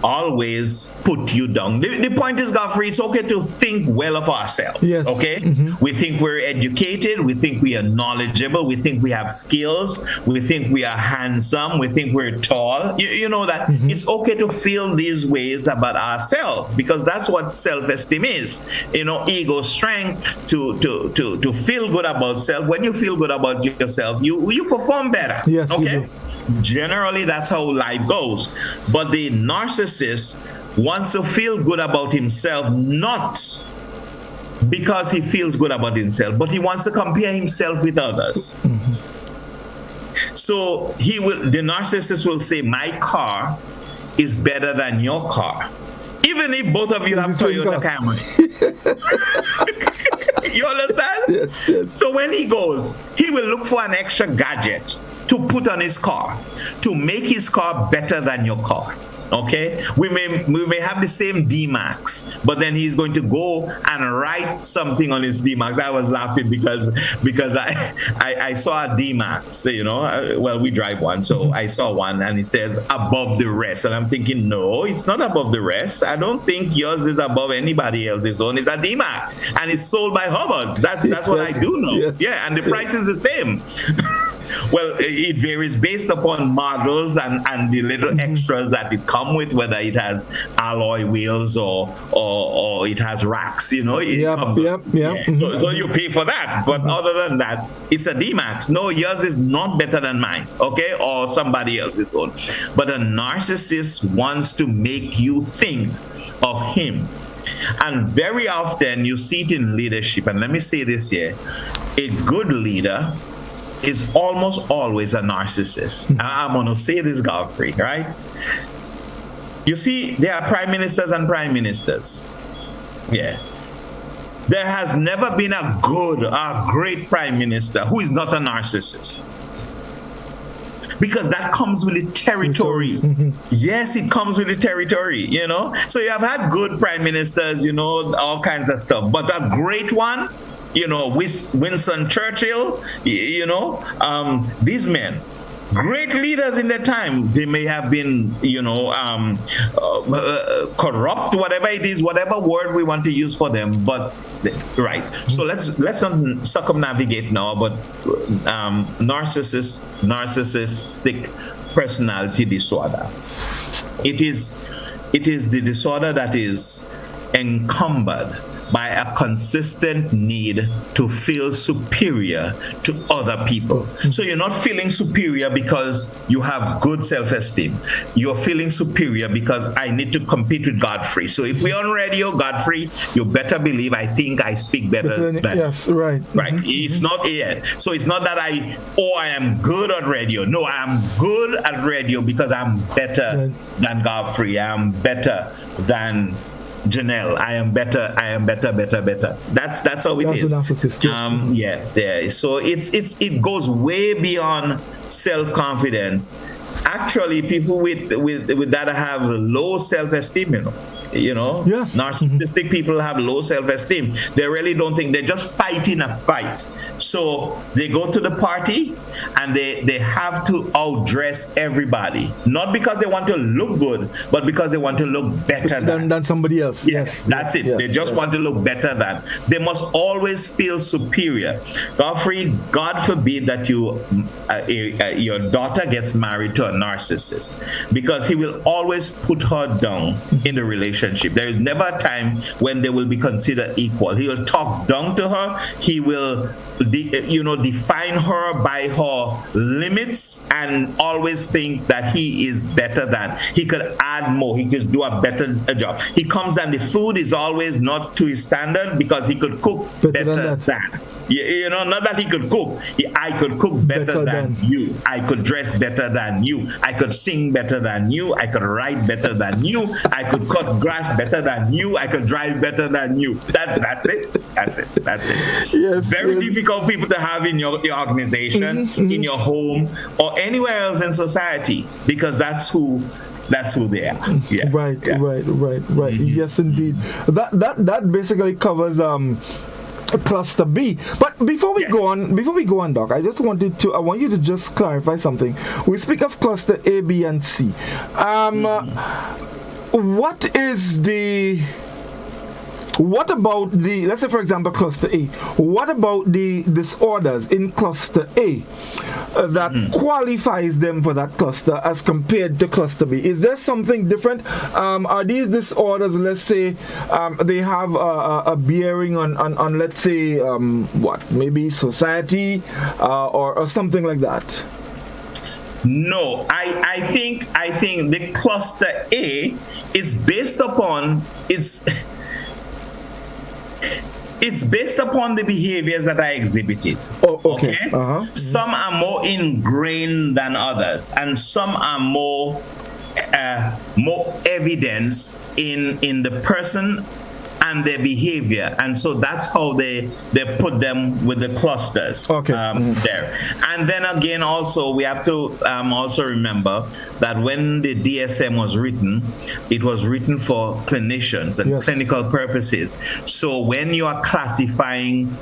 Always put you down. The point is, Godfrey, it's okay to think well of ourselves. Yes. Okay? We think we're educated. We think we are knowledgeable. We think we have skills. We think we are handsome. We think we're tall. You know that it's okay to feel these ways about ourselves, because that's what self-esteem is. Ego strength, to feel good about self. When you feel good about yourself, you perform better. Yes, okay? you do. Generally, that's how life goes. But the narcissist wants to feel good about himself, not because he feels good about himself, but he wants to compare himself with others. So the narcissist will say, my car is better than your car. Even if both of you have Toyota Camry. You understand? Yes. So when he goes, he will look for an extra gadget to put on his car, to make his car better than your car. Okay, we may have the same D-Max, but then he's going to go and write something on his D-Max. I was laughing because I saw a D-Max, well, we drive one, so I saw one and it says above the rest, and I'm thinking, no, it's not above the rest. I don't think yours is above anybody else's own. It's a D-Max and it's sold by Hubbards. That's what I do know. Yes. Yeah, and the price is the same. Well, it varies based upon models and the little extras that it come with, whether it has alloy wheels or it has racks, it comes with. Yeah. So you pay for that. But other than that, it's a D-Max. No, yours is not better than mine, okay? Or somebody else's own. But a narcissist wants to make you think of him. And very often you see it in leadership. And let me say this here. A good leader is almost always a narcissist. I'm going to say this, Godfrey, right? You see, there are prime ministers and prime ministers. Yeah. There has never been a great prime minister who is not a narcissist. Because that comes with the territory. Yes, it comes with the territory, So you have had good prime ministers, all kinds of stuff. But a great one, Winston Churchill, these men, great leaders in their time. They may have been, corrupt, whatever it is, whatever word we want to use for them. But right. So let's not circumnavigate now. But narcissistic personality disorder. It is the disorder that is encumbered by a consistent need to feel superior to other people. So you're not feeling superior because you have good self-esteem. You're feeling superior because I need to compete with Godfrey. So if we're on radio, Godfrey, you better believe I think I speak better than. Yes, right. Right. It's not yet. So it's not that I am good at radio. No, I am good at radio because I'm better than Godfrey. I am better than Janelle. I am better. That's how it is. Yeah. So it goes way beyond self-confidence. Actually, people with that have low self-esteem, Narcissistic people have low self-esteem. They really don't think, they're just fighting a fight. So they go to the party and they have to outdress everybody. Not because they want to look good, but because they want to look better than somebody else. Yes, that's it. They just want to look better than. They must always feel superior. Godfrey, God forbid that your daughter gets married to a narcissist, because he will always put her down in the relationship. There is never a time when they will be considered equal. He will talk down to her. He will, define her by her limits and always think that he is better than. He could add more. He could do a better job. He comes and the food is always not to his standard because he could cook better than. Not that he could cook. I could cook better than you. I could dress better than you. I could sing better than you. I could write better than you. I could cut grass better than you. I could drive better than you. That's it. Yes, very difficult people to have in your organization, in your home, or anywhere else in society, because that's who they are. Yeah. Right. Yes, indeed. That basically covers Cluster B. But before we go on, Doc, I want you to just clarify something. We speak of cluster A, B, and C. What about let's say for example cluster A, what about the disorders in cluster A that qualifies them for that cluster as compared to cluster B? Is there something different? Are these disorders, let's say, they have a bearing on let's say, maybe society or something like that? No, I think the cluster A is based upon it's based upon the behaviors that are exhibited. Oh, okay. Some are more ingrained than others, and some are more evidence in the person and their behavior, and so that's how they put them with the clusters there. And then again, also we have to also remember that when the DSM was written, it was written for clinicians and clinical purposes. So when you are classifying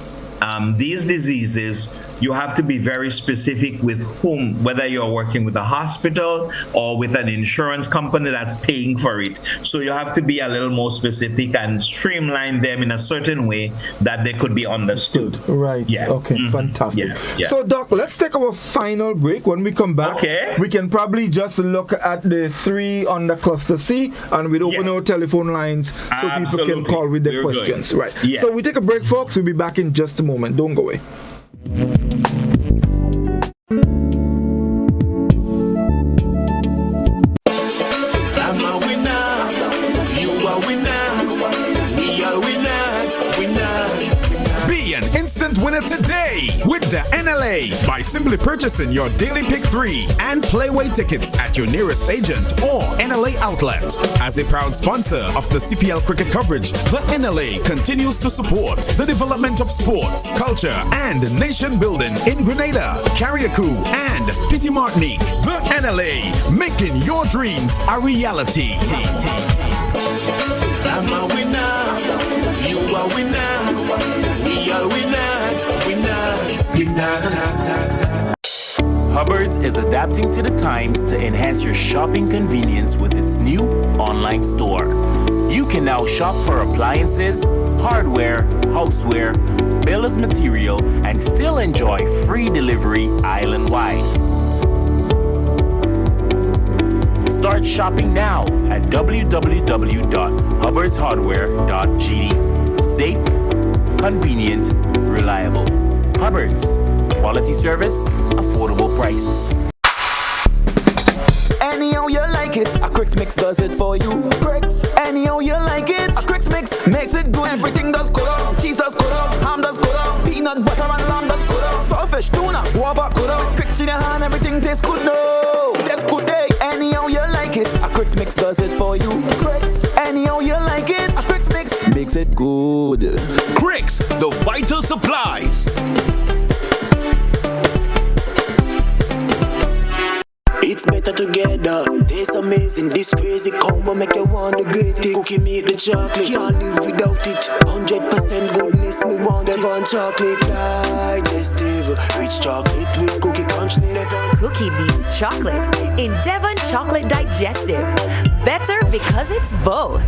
these diseases, you have to be very specific with whom, whether you're working with a hospital or with an insurance company that's paying for it. So you have to be a little more specific and streamline them in a certain way that they could be understood. Right. Yeah. Okay. Fantastic. Yeah. So, Doc, let's take our final break. When we come back, we can probably just look at the 3 on the cluster C, and we'll open our telephone lines so people can call with their questions. Good. Right. Yes. So we take a break, folks. We'll be back in just a moment. Don't go away. Winner today with the NLA by simply purchasing your Daily Pick 3 and Playway tickets at your nearest agent or NLA outlet. As a proud sponsor of the CPL cricket coverage, the NLA continues to support the development of sports, culture, and nation building in Grenada, Carriacou, and Petit Martinique. The NLA, making your dreams a reality. I'm a winner, you are winner, we are winners, winners, winners. Hubbard's is adapting to the times to enhance your shopping convenience with its new online store. You can now shop for appliances, hardware, houseware, builder's material, and still enjoy free delivery island-wide. Start shopping now at www.hubbardshardware.gd. Safe, convenient, reliable. Hubbard's. Quality service, affordable prices. Anyhow you like it, a Crix Mix does it for you. Crix, anyhow you like it, a Crix Mix makes it good. Everything does good up, cheese does good up, ham does good up, peanut butter and lamb does good up, saltfish, tuna, guava good up. Crix in your hand, everything tastes good. No, tastes good day. Anyhow you like it, a Crix Mix does it for you. Crix, anyhow you like it, a Crix Mix makes it good. Crix, the vital supplies. It's better together, tastes amazing. This crazy combo make you want to get it. Cookie made the chocolate, can't live without it. 100% goodness, me want Devon chocolate digestive. Rich chocolate with cookie crunchness. Cookie beats chocolate in Devon Chocolate Digestive. Better because it's both.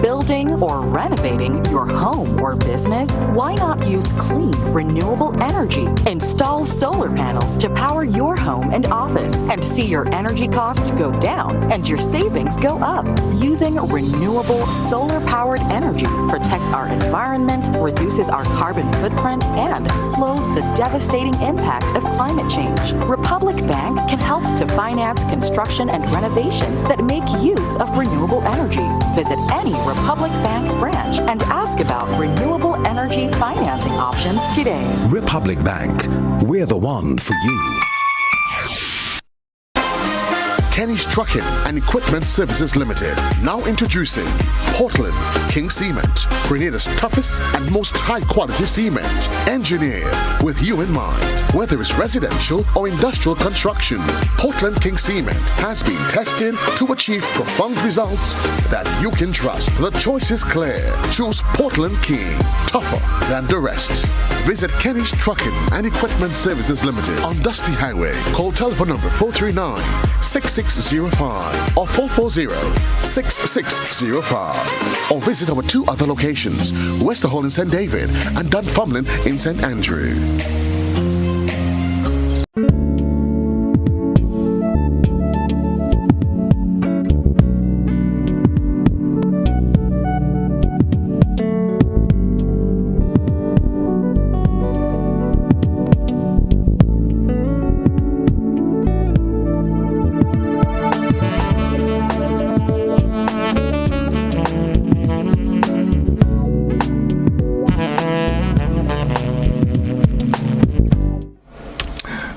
Building or renovating your home or business? Why not use clean, renewable energy? Install solar panels to power your home and office and see your energy costs go down and your savings go up. Using renewable solar-powered energy protects our environment, reduces our carbon footprint, and slows the devastating impact of climate change. Republic Bank can help to finance construction and renovations that make use of renewable energy. Visit any Republic Bank branch and ask about renewable energy financing options today. Republic Bank, we're the one for you. Kenny's Trucking and Equipment Services Limited. Now introducing Portland King Cement, Grenada's toughest and most high-quality cement, engineered with you in mind. Whether it's residential or industrial construction, Portland King Cement has been tested to achieve profound results that you can trust. The choice is clear. Choose Portland King, tougher than the rest. Visit Kenny's Trucking and Equipment Services Limited on Dusty Highway. Call telephone number 439-6605 or 440-6605. Or visit our 2 other locations, Westerhall in St. David and Dunfermline in St. Andrew.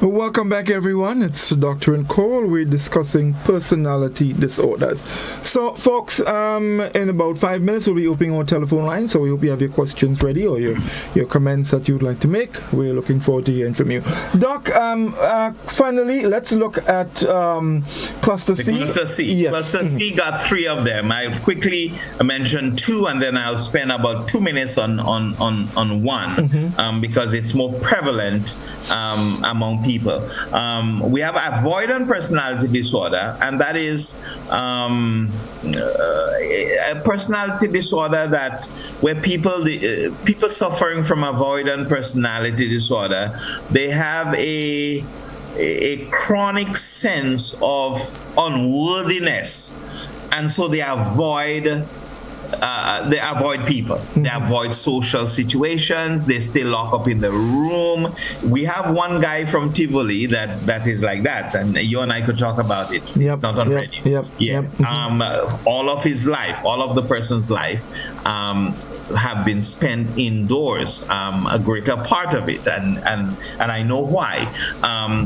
Welcome back, everyone. It's Dr. and Cole. We're discussing personality disorders. So, folks, in about 5 minutes, we'll be opening our telephone line. So we hope you have your questions ready or your comments that you'd like to make. We're looking forward to hearing from you. Doc, finally, let's look at Cluster C. Cluster C. Yes. Cluster C got 3 of them. I'll quickly mention 2, and then I'll spend about 2 minutes on one, because it's more prevalent among people. We have avoidant personality disorder, and that is a personality disorder that where people suffering from avoidant personality disorder, they have a chronic sense of unworthiness, and so they avoid people. They avoid social situations. They stay locked up in the room. We have one guy from Tivoli that is like that, and you and I could talk about it. It's not on radio. All of his life, all of the person's life, have been spent indoors, a greater part of it, and I know why.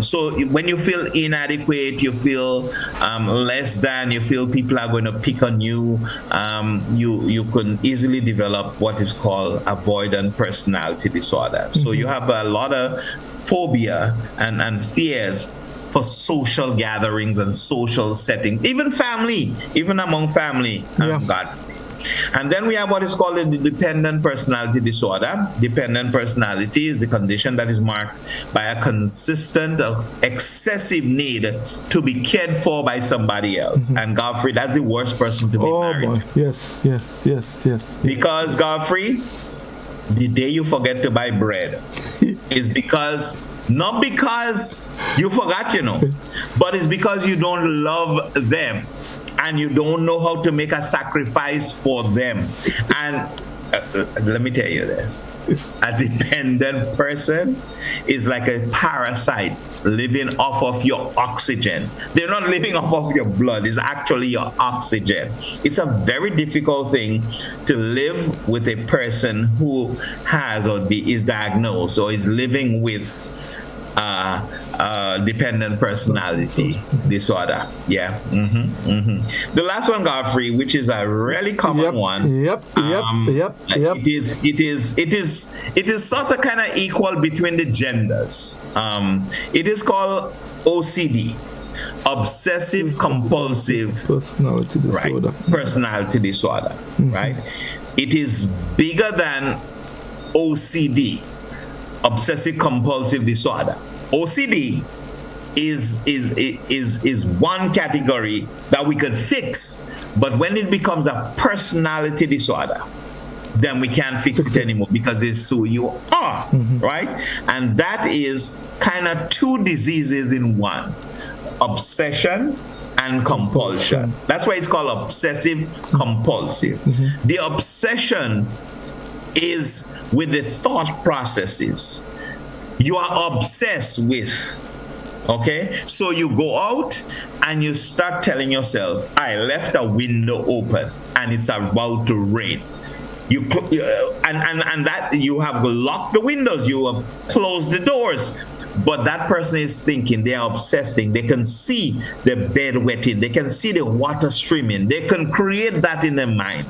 So when you feel inadequate, you feel less than, you feel people are going to pick on you, you can easily develop what is called avoidant personality disorder. So you have a lot of phobia and fears for social gatherings and social settings, even among family. Godfrey. And then we have what is called a dependent personality disorder. Dependent personality is the condition that is marked by a consistent, excessive need to be cared for by somebody else. And Godfrey, that's the worst person to be married. Boy. Yes. Because Godfrey, the day you forget to buy bread is not because you forgot, but it's because you don't love them. And you don't know how to make a sacrifice for them. And let me tell you this. A dependent person is like a parasite living off of your oxygen. They're not living off of your blood. It's actually your oxygen. It's a very difficult thing to live with a person who has or is diagnosed or is living with dependent personality disorder. The last one, Godfrey, which is a really common one. It is sort of kind of equal between the genders. It is called OCD, obsessive compulsive personality disorder. Personality disorder, right? It is bigger than OCD, obsessive compulsive disorder. OCD is one category that we could fix, but when it becomes a personality disorder, then we can't fix it anymore because it's who you are, right? And that is kind of 2 diseases in one: obsession and compulsion. That's why it's called obsessive compulsive. The obsession is with the thought processes you are obsessed with. Okay, so you go out and you start telling yourself, I left a window open and it's about to rain. And that you have locked the windows, you have closed the doors, but that person is thinking, they are obsessing. They can see the bed wetting, they can see the water streaming, they can create that in their mind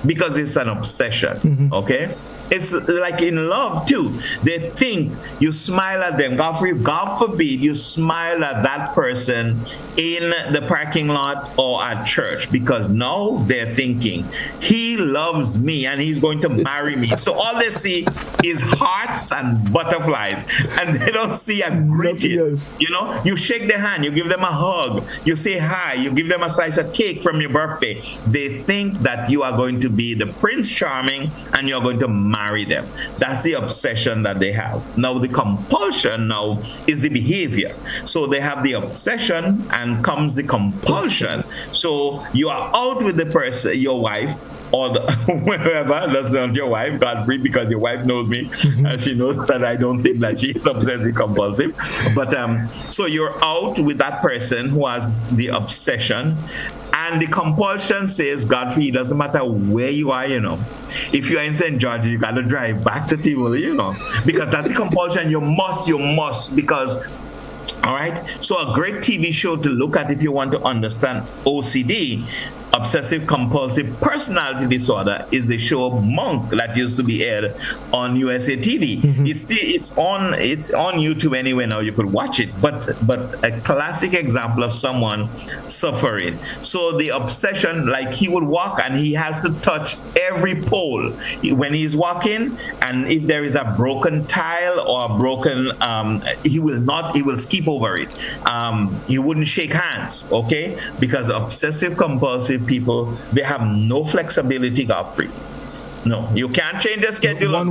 because it's an obsession. Okay, It's like in love too. They think you smile at them. God forbid you smile at that person in the parking lot or at church, because now they're thinking he loves me and he's going to marry me. So all they see is hearts and butterflies, and they don't see a greeting. You know, you shake their hand, you give them a hug, you say hi, you give them a slice of cake from your birthday. They think that you are going to be the Prince Charming and you're going to marry them. That's the obsession that they have. Now the compulsion now is the behavior. So they have the obsession and comes the compulsion. So you are out with the person, your wife, or whoever. That's not your wife, Godfrey, because your wife knows me, and she knows that I don't think that she is obsessive compulsive. But so you're out with that person who has the obsession, and the compulsion says, Godfrey, it doesn't matter where you are, you know. If you are in St. George, you got to drive back to Tivoli, you know, because that's the compulsion. You must, because. All right. So a great TV show to look at if you want to understand OCD, obsessive compulsive personality disorder, is the show Monk that used to be aired on USA TV. It's on YouTube anyway now. You could watch it, but a classic example of someone suffering. So the obsession, like he would walk and he has to touch every pole when he's walking, and if there is a broken tile or a broken, he will skip over it. He wouldn't shake hands, okay? Because obsessive compulsive people, they have no flexibility, Godfrey. No, you can't change the schedule. One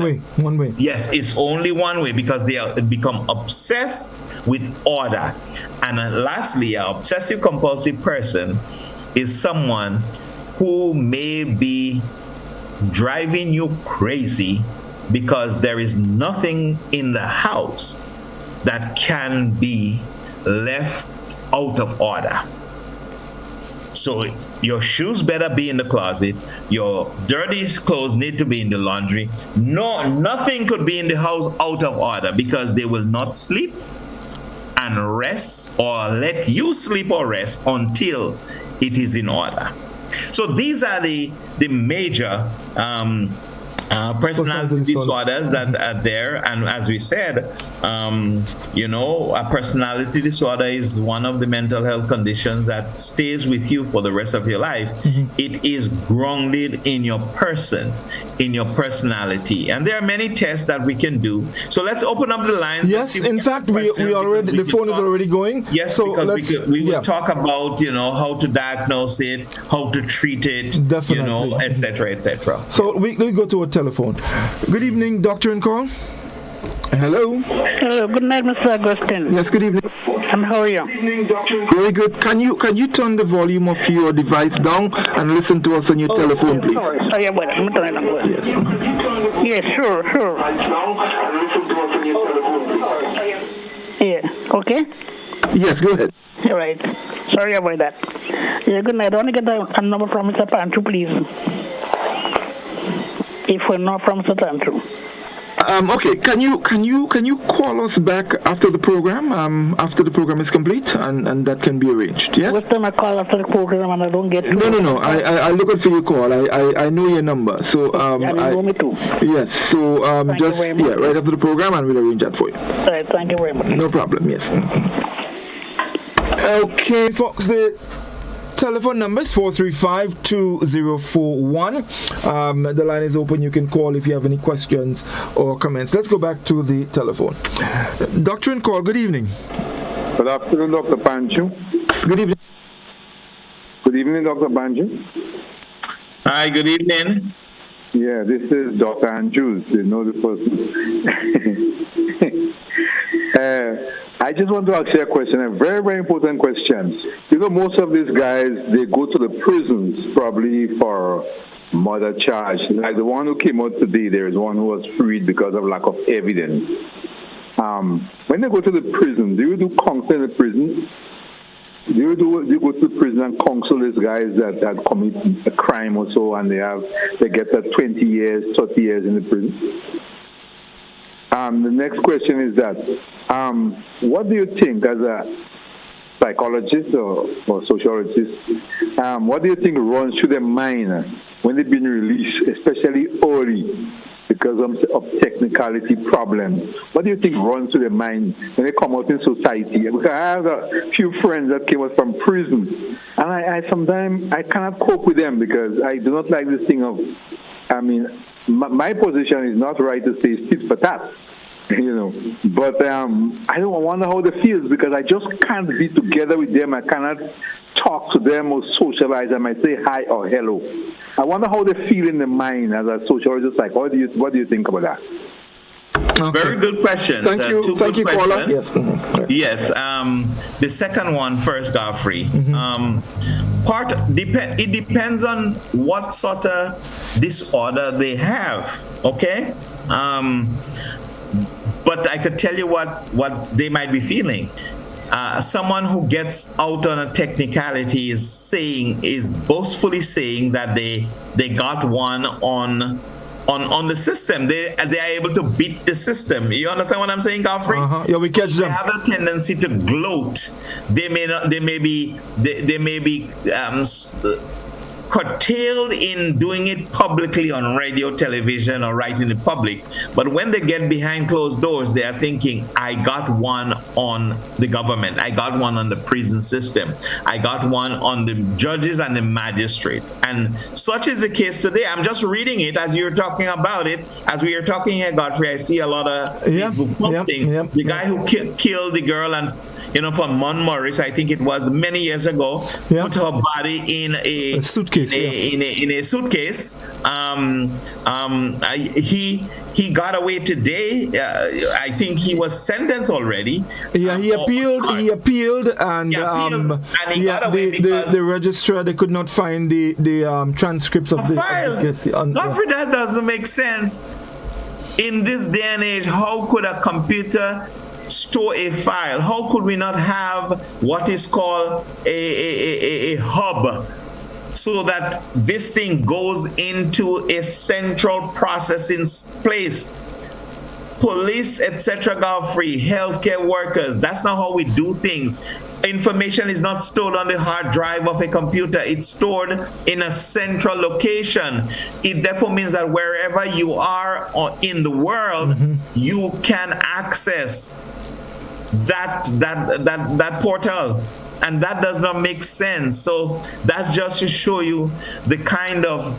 way. Yes, it's only one way, because they become obsessed with order. And lastly, an obsessive compulsive person is someone who may be driving you crazy because there is nothing in the house that can be left out of order. So your shoes better be in the closet. Your dirty clothes need to be in the laundry. No, nothing could be in the house out of order, because they will not sleep and rest or let you sleep or rest until it is in order. So these are the major personality disorders that are there. And as we said, a personality disorder is one of the mental health conditions that stays with you for the rest of your life. It is grounded in your person, in your personality. And there are many tests that we can do. So let's open up the lines. Yes, in fact, we already, the phone is already going. Yes, so because we will talk about, how to diagnose it, how to treat it, definitely, et cetera, et cetera. So we go to a telephone. Good evening, Doctor and Call. Hello. Hello. Good night, Mr. Augustine. Yes. Good evening. And how are you? Very good. Can you turn the volume of your device down and listen to us on your telephone, please? Sorry about that. I'm turning it on. Yes. Yes. Sure. Yeah. Okay. Yes. Go ahead. All right. Sorry about that. Yeah. Good night. I want to get a number from Mr. Panchoo, please. If we're not from Mr. Panchoo. Okay, can you call us back after the program? After the program is complete, and that can be arranged. Yes. What time I call after the program and I don't get? No. I look out for your call. I know your number. So you know me too. Yes. So just right after the program, and we'll arrange that for you. All right. Thank you very much. No problem. Yes. Okay, folks. The telephone number is 435-2041. The line is open. You can call if you have any questions or comments. Let's go back to the telephone. Doctor and Call, good evening. Good afternoon, Dr. Panchoo. Good evening. Good evening, Dr. Panchoo. Hi, good evening. Yeah, this is Dr. Andrews. You know the person. I just want to ask you a question, a very, very important question. Most of these guys, they go to the prisons probably for murder charge. Like the one who came out today, there is one who was freed because of lack of evidence. When they go to the prison, do you do counsel in the prison? Do you go to the prison and counsel these guys that commit a crime or so, and they get 20 years, 30 years in the prison? The next question is that, what do you think as a psychologist or sociologist, what do you think runs through their mind when they've been released, especially early, because of technicality problems. What do you think runs through their mind when they come out in society? Because I have a few friends that came out from prison, and I sometimes I cannot cope with them because I do not like this thing of, I mean, my position is not right to say tit for tat, but I don't wonder how they feel because I just can't be together with them. I cannot talk to them or socialize. I might say hi or hello. I wonder how they feel in the mind as a sociologist. Like, what do you think about that? Okay. Very good question. Thank you, caller. Yes. The second one first, Godfrey. It depends on what sort of disorder they have. Okay. But I could tell you what they might be feeling. Someone who gets out on a technicality is boastfully saying that they got one on the system. They are able to beat the system. You understand what I'm saying, Godfrey? Yeah, we catch them. They have a tendency to gloat. They may be curtailed in doing it publicly on radio, television, or right in the public. But when they get behind closed doors, they are thinking, I got one on the government. I got one on the prison system. I got one on the judges and the magistrate. And such is the case today. I'm just reading it as you're talking about it. As we are talking here, Godfrey, I see a lot of Facebook posting. The guy who killed the girl and from Montmorris, I think it was many years ago, put her body in a suitcase. In a suitcase. He got away today. I think he was sentenced already. Yeah, he appealed. He appealed, and he got away because the registrar, they could not find the transcripts of the case. Godfrey, that doesn't make sense. In this day and age, how could a computer store a file? How could we not have what is called a hub, so that this thing goes into a central processing place? Police, etc., Godfrey, healthcare workers, that's not how we do things. Information is not stored on the hard drive of a computer. It's stored in a central location. It therefore means that wherever you are in the world, you can access that portal. And that does not make sense. So that's just to show you the kind of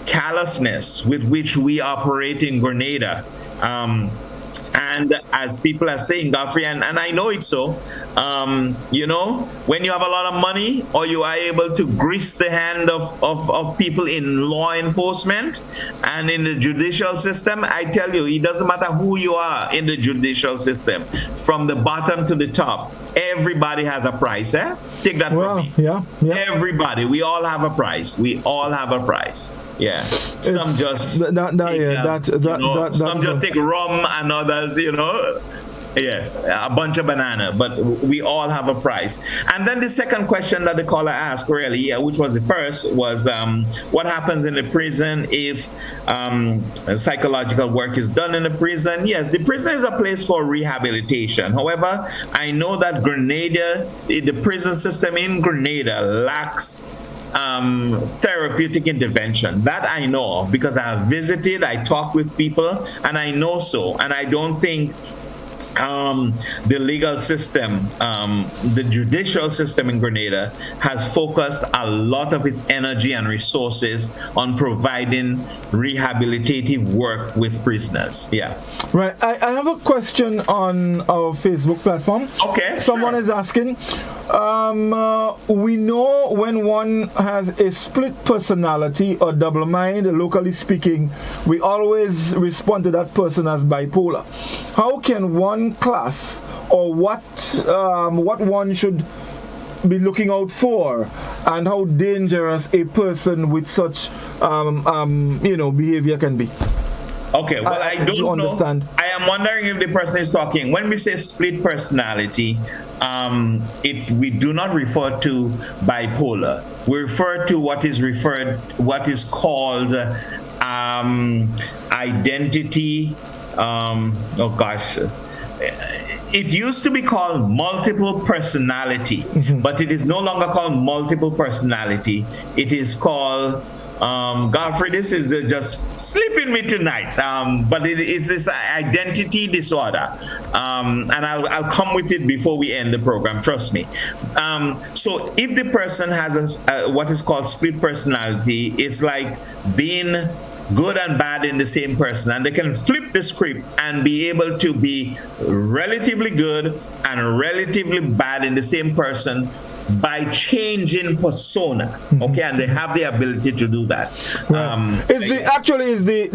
callousness with which we operate in Grenada. And as people are saying, Godfrey, and I know it's so, when you have a lot of money or you are able to grease the hand of people in law enforcement and in the judicial system, I tell you, it doesn't matter who you are in the judicial system, from the bottom to the top, everybody has a price. Take that from me. Yeah. Everybody, we all have a price. We all have a price. Yeah, some just take rum and others, a bunch of banana, but we all have a price. And then the second question that the caller asked, really, which was the first, was what happens in the prison if psychological work is done in the prison? Yes, the prison is a place for rehabilitation. However, I know that Grenada, the prison system in Grenada lacks therapeutic intervention. That I know because I have visited, I talk with people, and I know so. And I don't think the legal system, the judicial system in Grenada has focused a lot of its energy and resources on providing rehabilitative work with prisoners. Yeah. Right. I have a question on our Facebook platform. Okay. Someone is asking, we know when one has a split personality or double mind, locally speaking, we always respond to that person as bipolar. How can one class or what one should be looking out for, and how dangerous a person with such behavior can be? Okay, well, I don't understand. I am wondering if the person is talking, when we say split personality, we do not refer to bipolar. We refer to what is called identity. It used to be called multiple personality, but it is no longer called multiple personality. It is called Godfrey, this is just slipping me tonight. But it's this identity disorder, and I'll come with it before we end the program. Trust me. So if the person has what is called split personality, it's like being good and bad in the same person, and they can flip the script and be able to be relatively good and relatively bad in the same person by changing persona. Okay, and they have the ability to do that. Is the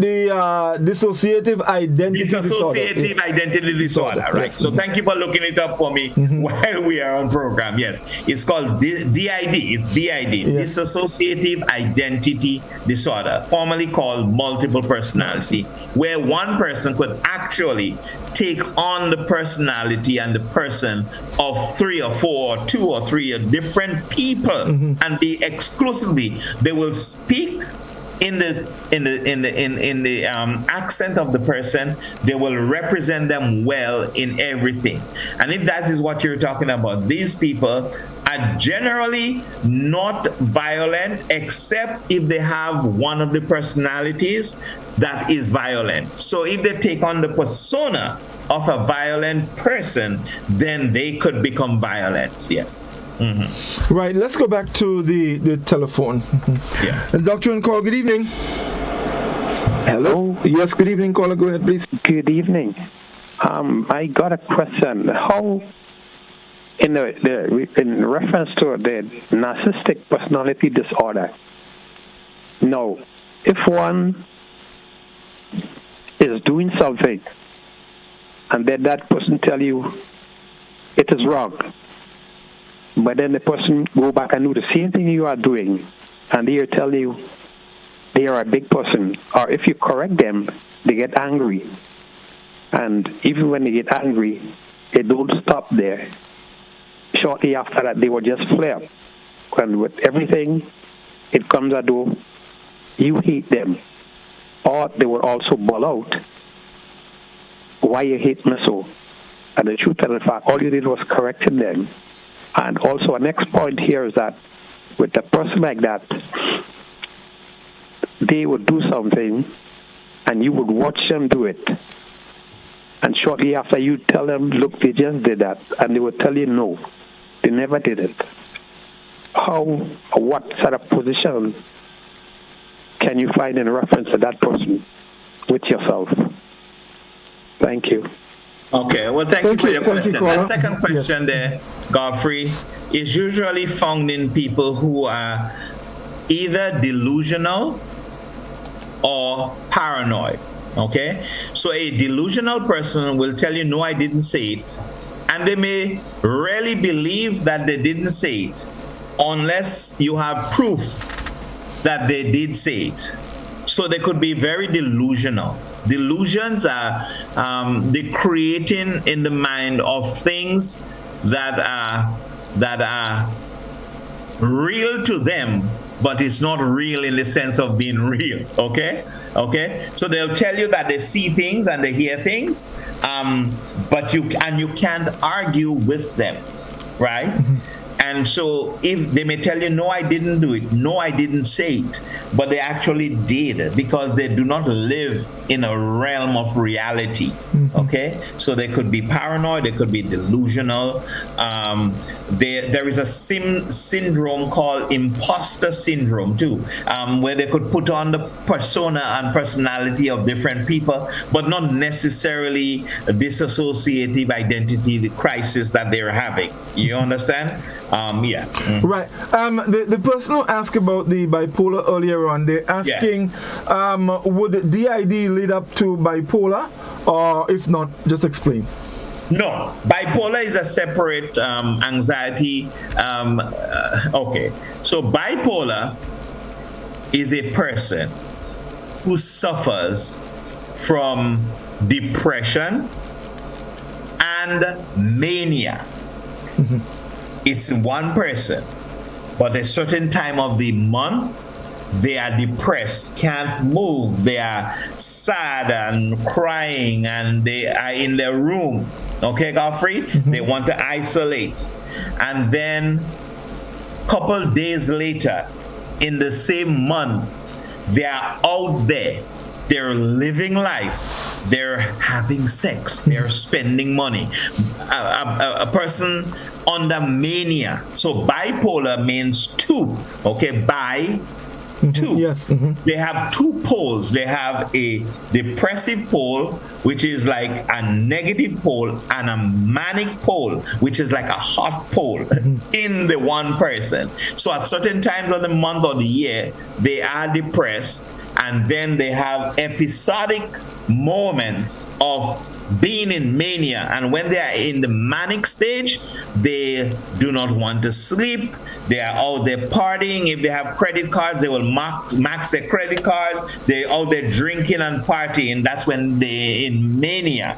dissociative identity dissociative identity disorder, right? Yes. So thank you for looking it up for me while we are on program. Yes, it's called DID. It's DID, dissociative identity disorder, formerly called multiple personality, where one person could actually take on the personality and the person of 3 or 4 or 2 or 3 different people and be exclusively, they will speak in the accent of the person. They will represent them well in everything. And if that is what you're talking about, these people are generally not violent, except if they have one of the personalities that is violent. So if they take on the persona of a violent person, then they could become violent. Yes. Right, let's go back to the telephone. Yeah. Dr. on call, good evening. Hello? Yes, good evening, caller. Go ahead, please. Good evening. I got a question. How, in reference to the narcissistic personality disorder, now, if one is doing something and then that person tell you it is wrong, but then the person go back and do the same thing you are doing, and they tell you they are a big person, or if you correct them, they get angry. And even when they get angry, they don't stop there. Shortly after that, they will just flare. And with everything, it comes as though you hate them. Or they will also ball out, why you hate me so? And the truth and the fact, all you did was correcting them. And also, our next point here is that with a person like that, they would do something and you would watch them do it. And shortly after, you tell them, look, they just did that. And they would tell you, no, they never did it. How or what sort of position can you find in reference to that person with yourself? Thank you. Okay, well, thank you for your question. That second question there, Godfrey, is usually found in people who are either delusional or paranoid, okay? So a delusional person will tell you, no, I didn't say it. And they may really believe that they didn't say it unless you have proof that they did say it. So they could be very delusional. Delusions are the creating in the mind of things that are real to them, but it's not real in the sense of being real. Okay. So they'll tell you that they see things and they hear things, but you can't argue with them, right? And so if they may tell you, no, I didn't do it, no, I didn't say it, but they actually did, because they do not live in a realm of reality, okay? So they could be paranoid, they could be delusional. There is a syndrome called imposter syndrome too, where they could put on the persona and personality of different people, but not necessarily a dissociative identity crisis that they're having. You understand? Right. The person who asked about the bipolar earlier on, they're asking, would DID lead up to bipolar, or if not, just explain. No, bipolar is a separate anxiety. Okay, so bipolar is a person who suffers from depression and mania. It's one person, but a certain time of the month, they are depressed, can't move, they are sad and crying, and they are in their room. Okay, Godfrey? They want to isolate. And then a couple days later, in the same month, they are out there. They're living life. They're having sex. They're spending money. A person under mania. So bipolar means two. Okay, two. Yes. They have two poles. They have a depressive pole, which is like a negative pole, and a manic pole, which is like a hot pole in the one person. So at certain times of the month or the year, they are depressed, and then they have episodic moments of being in mania. And when they are in the manic stage, they do not want to sleep. They are out there partying. If they have credit cards, they will max their credit card. They're out there drinking and partying. That's when they're in mania.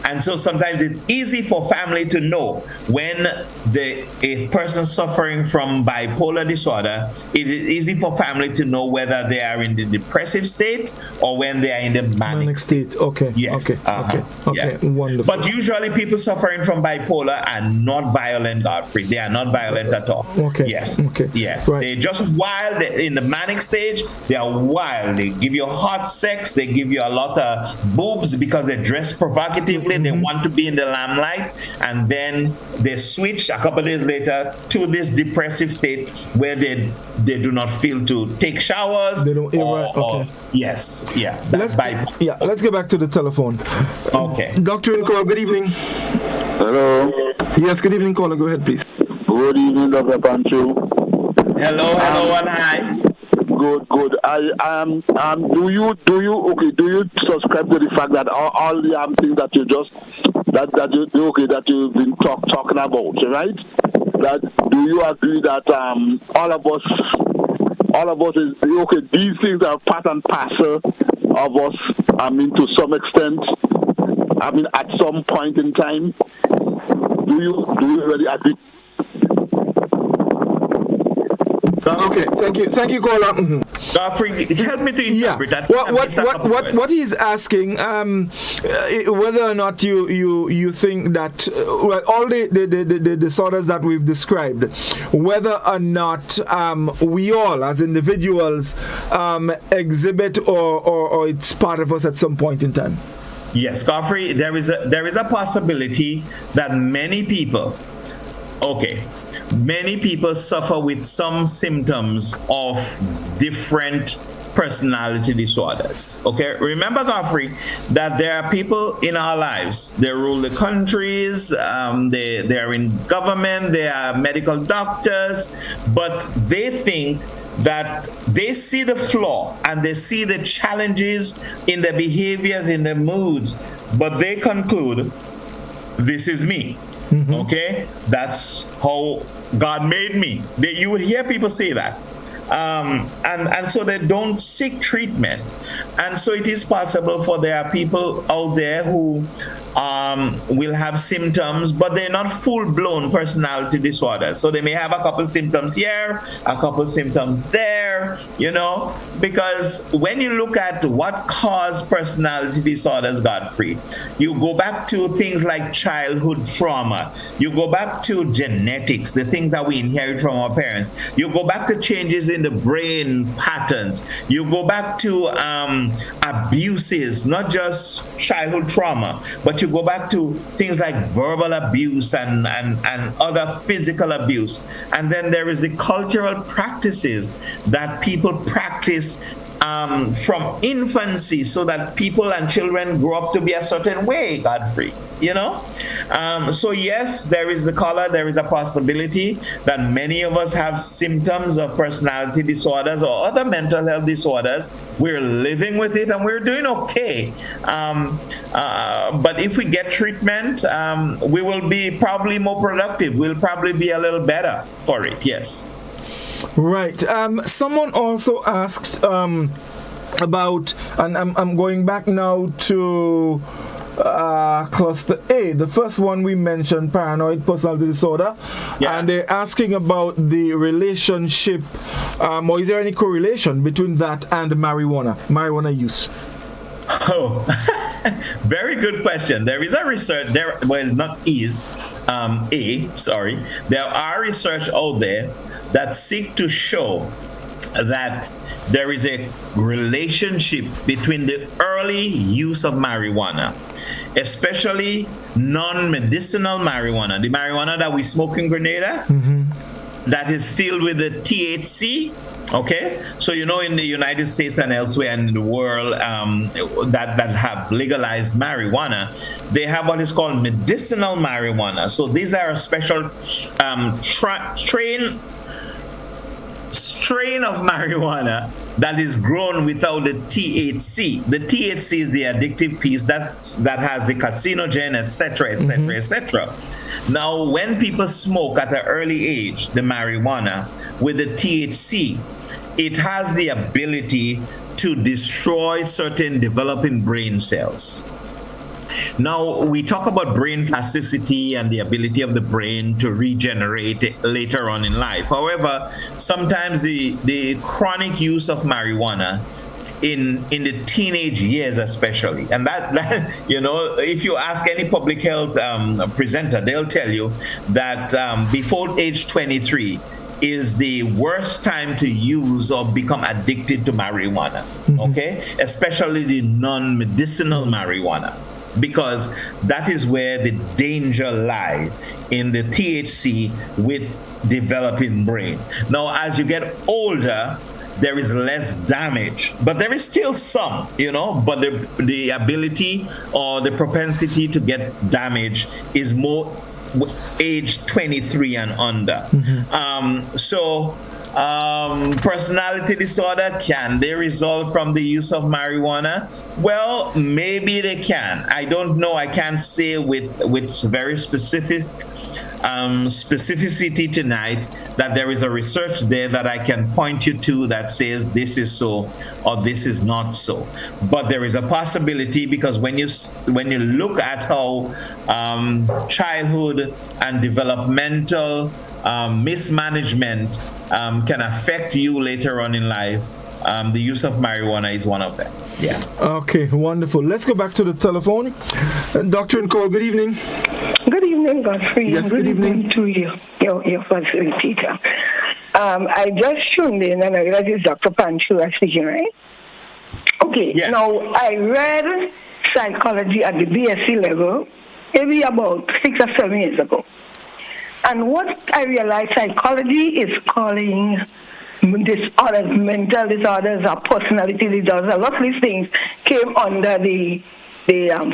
And so sometimes it's easy for family to know when a person suffering from bipolar disorder. It is easy for family to know whether they are in the depressive state or when they are in the manic state. Okay. Yes. Okay. Yeah. Wonderful. But usually people suffering from bipolar are not violent, Godfrey. They are not violent at all. Okay. Yes. Okay. Yeah. Right. They're just wild. In the manic stage, they are wild. They give you hot sex. They give you a lot of boobs because they dress provocatively. They want to be in the limelight. And then they switch a couple of days later to this depressive state where they do not feel to take showers. They don't. Okay. Yes. Yeah. That's bipolar. Yeah. Let's get back to the telephone. Okay. Dr. Incor, good evening. Hello. Yes, good evening, caller. Go ahead, please. Good evening, Dr. Panchoo. Hello, and hi. Good. Do you subscribe to the fact that all the things that you just that you've been talking about, right? That do you agree that all of us is okay? These things are part and parcel of us. I mean, to some extent. I mean, at some point in time, do you really agree? Okay, thank you, caller. Godfrey, help me to interpret that. What he's asking, whether or not you think that all the disorders that we've described, whether or not we all as individuals exhibit or it's part of us at some point in time. Yes, Godfrey, there is a possibility that many people suffer with some symptoms of different personality disorders. Okay, remember, Godfrey, that there are people in our lives. They rule the countries. They are in government. They are medical doctors, but they think that they see the flaw and they see the challenges in the behaviors, in the moods, but they conclude, this is me. Okay? That's how God made me. You would hear people say that. And so they don't seek treatment. And so it is possible for there are people out there who will have symptoms, but they're not full-blown personality disorders. So they may have a couple symptoms here, a couple symptoms there, because when you look at what caused personality disorders, Godfrey, you go back to things like childhood trauma. You go back to genetics, the things that we inherit from our parents. You go back to changes in the brain patterns. You go back to abuses, not just childhood trauma, but you go back to things like verbal abuse and other physical abuse. And then there is the cultural practices that people practice from infancy, so that people and children grow up to be a certain way, Godfrey. So yes, there is a possibility that many of us have symptoms of personality disorders or other mental health disorders. We're living with it and we're doing okay. But if we get treatment, we will be probably more productive. We'll probably be a little better for it. Yes. Right. Someone also asked about, and I'm going back now to cluster A, the first one we mentioned, paranoid personality disorder, and they're asking about the relationship, or is there any correlation between that and marijuana use? Oh, very good question. There is a research there. Well, not is there are research out there that seek to show that there is a relationship between the early use of marijuana, especially non-medicinal marijuana, the marijuana that we smoke in Grenada, that is filled with the THC. Okay, so in the United States and elsewhere in the world that have legalized marijuana, they have what is called medicinal marijuana. So these are a special strain of marijuana that is grown without the THC. The THC is the addictive piece that has the carcinogen, etc., etc., etc. Now, when people smoke at an early age the marijuana with the THC, it has the ability to destroy certain developing brain cells. Now, we talk about brain plasticity and the ability of the brain to regenerate later on in life. However, sometimes the chronic use of marijuana in the teenage years especially, and that if you ask any public health presenter, they'll tell you that before age 23 is the worst time to use or become addicted to marijuana, okay? Especially the non-medicinal marijuana, because that is where the danger lies, in the THC with developing brain. Now, as you get older, there is less damage, but there is still some, but the ability or the propensity to get damage is more age 23 and under. Personality disorder, can they result from the use of marijuana? Well, maybe they can. I don't know. I can't say with very specificity tonight that there is a research there that I can point you to that says this is so or this is not so. But there is a possibility, because when you look at how childhood and developmental mismanagement can affect you later on in life, the use of marijuana is one of them. Yeah. Okay, wonderful. Let's go back to the telephone. Dr. Nicole, good evening. Good evening, Godfrey. Yes, good evening to you, your facilitator. I just tuned in and I realized it's Dr. Panchoo speaking, right? Okay, yes. Now I read psychology at the BSc level maybe about 6 or 7 years ago. And what I realized, psychology is calling disorders, mental disorders, or personality disorders. A lot of these things came under the area of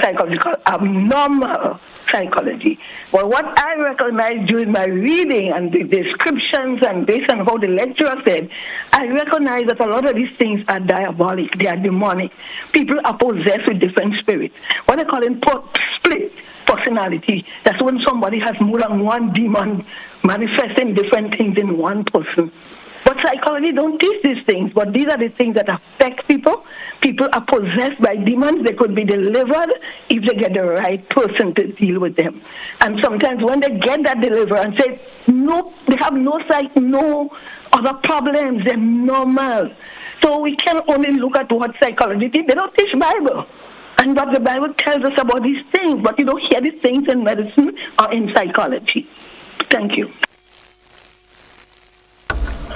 psychology called abnormal psychology. Well, what I recognized during my reading and the descriptions and based on how the lecturer said, I recognize that a lot of these things are diabolic, they are demonic. People are possessed with different spirits. What I call split personality, that's when somebody has more than one demon manifesting different things in one person. But psychology don't teach these things, but these are the things that affect people. People are possessed by demons. They could be delivered if they get the right person to deal with them. And sometimes when they get that deliverance, they have no other problems. They're normal. So we can only look at what psychology teaches. They don't teach Bible. And what the Bible tells us about these things, but you don't hear these things in medicine or in psychology. Thank you.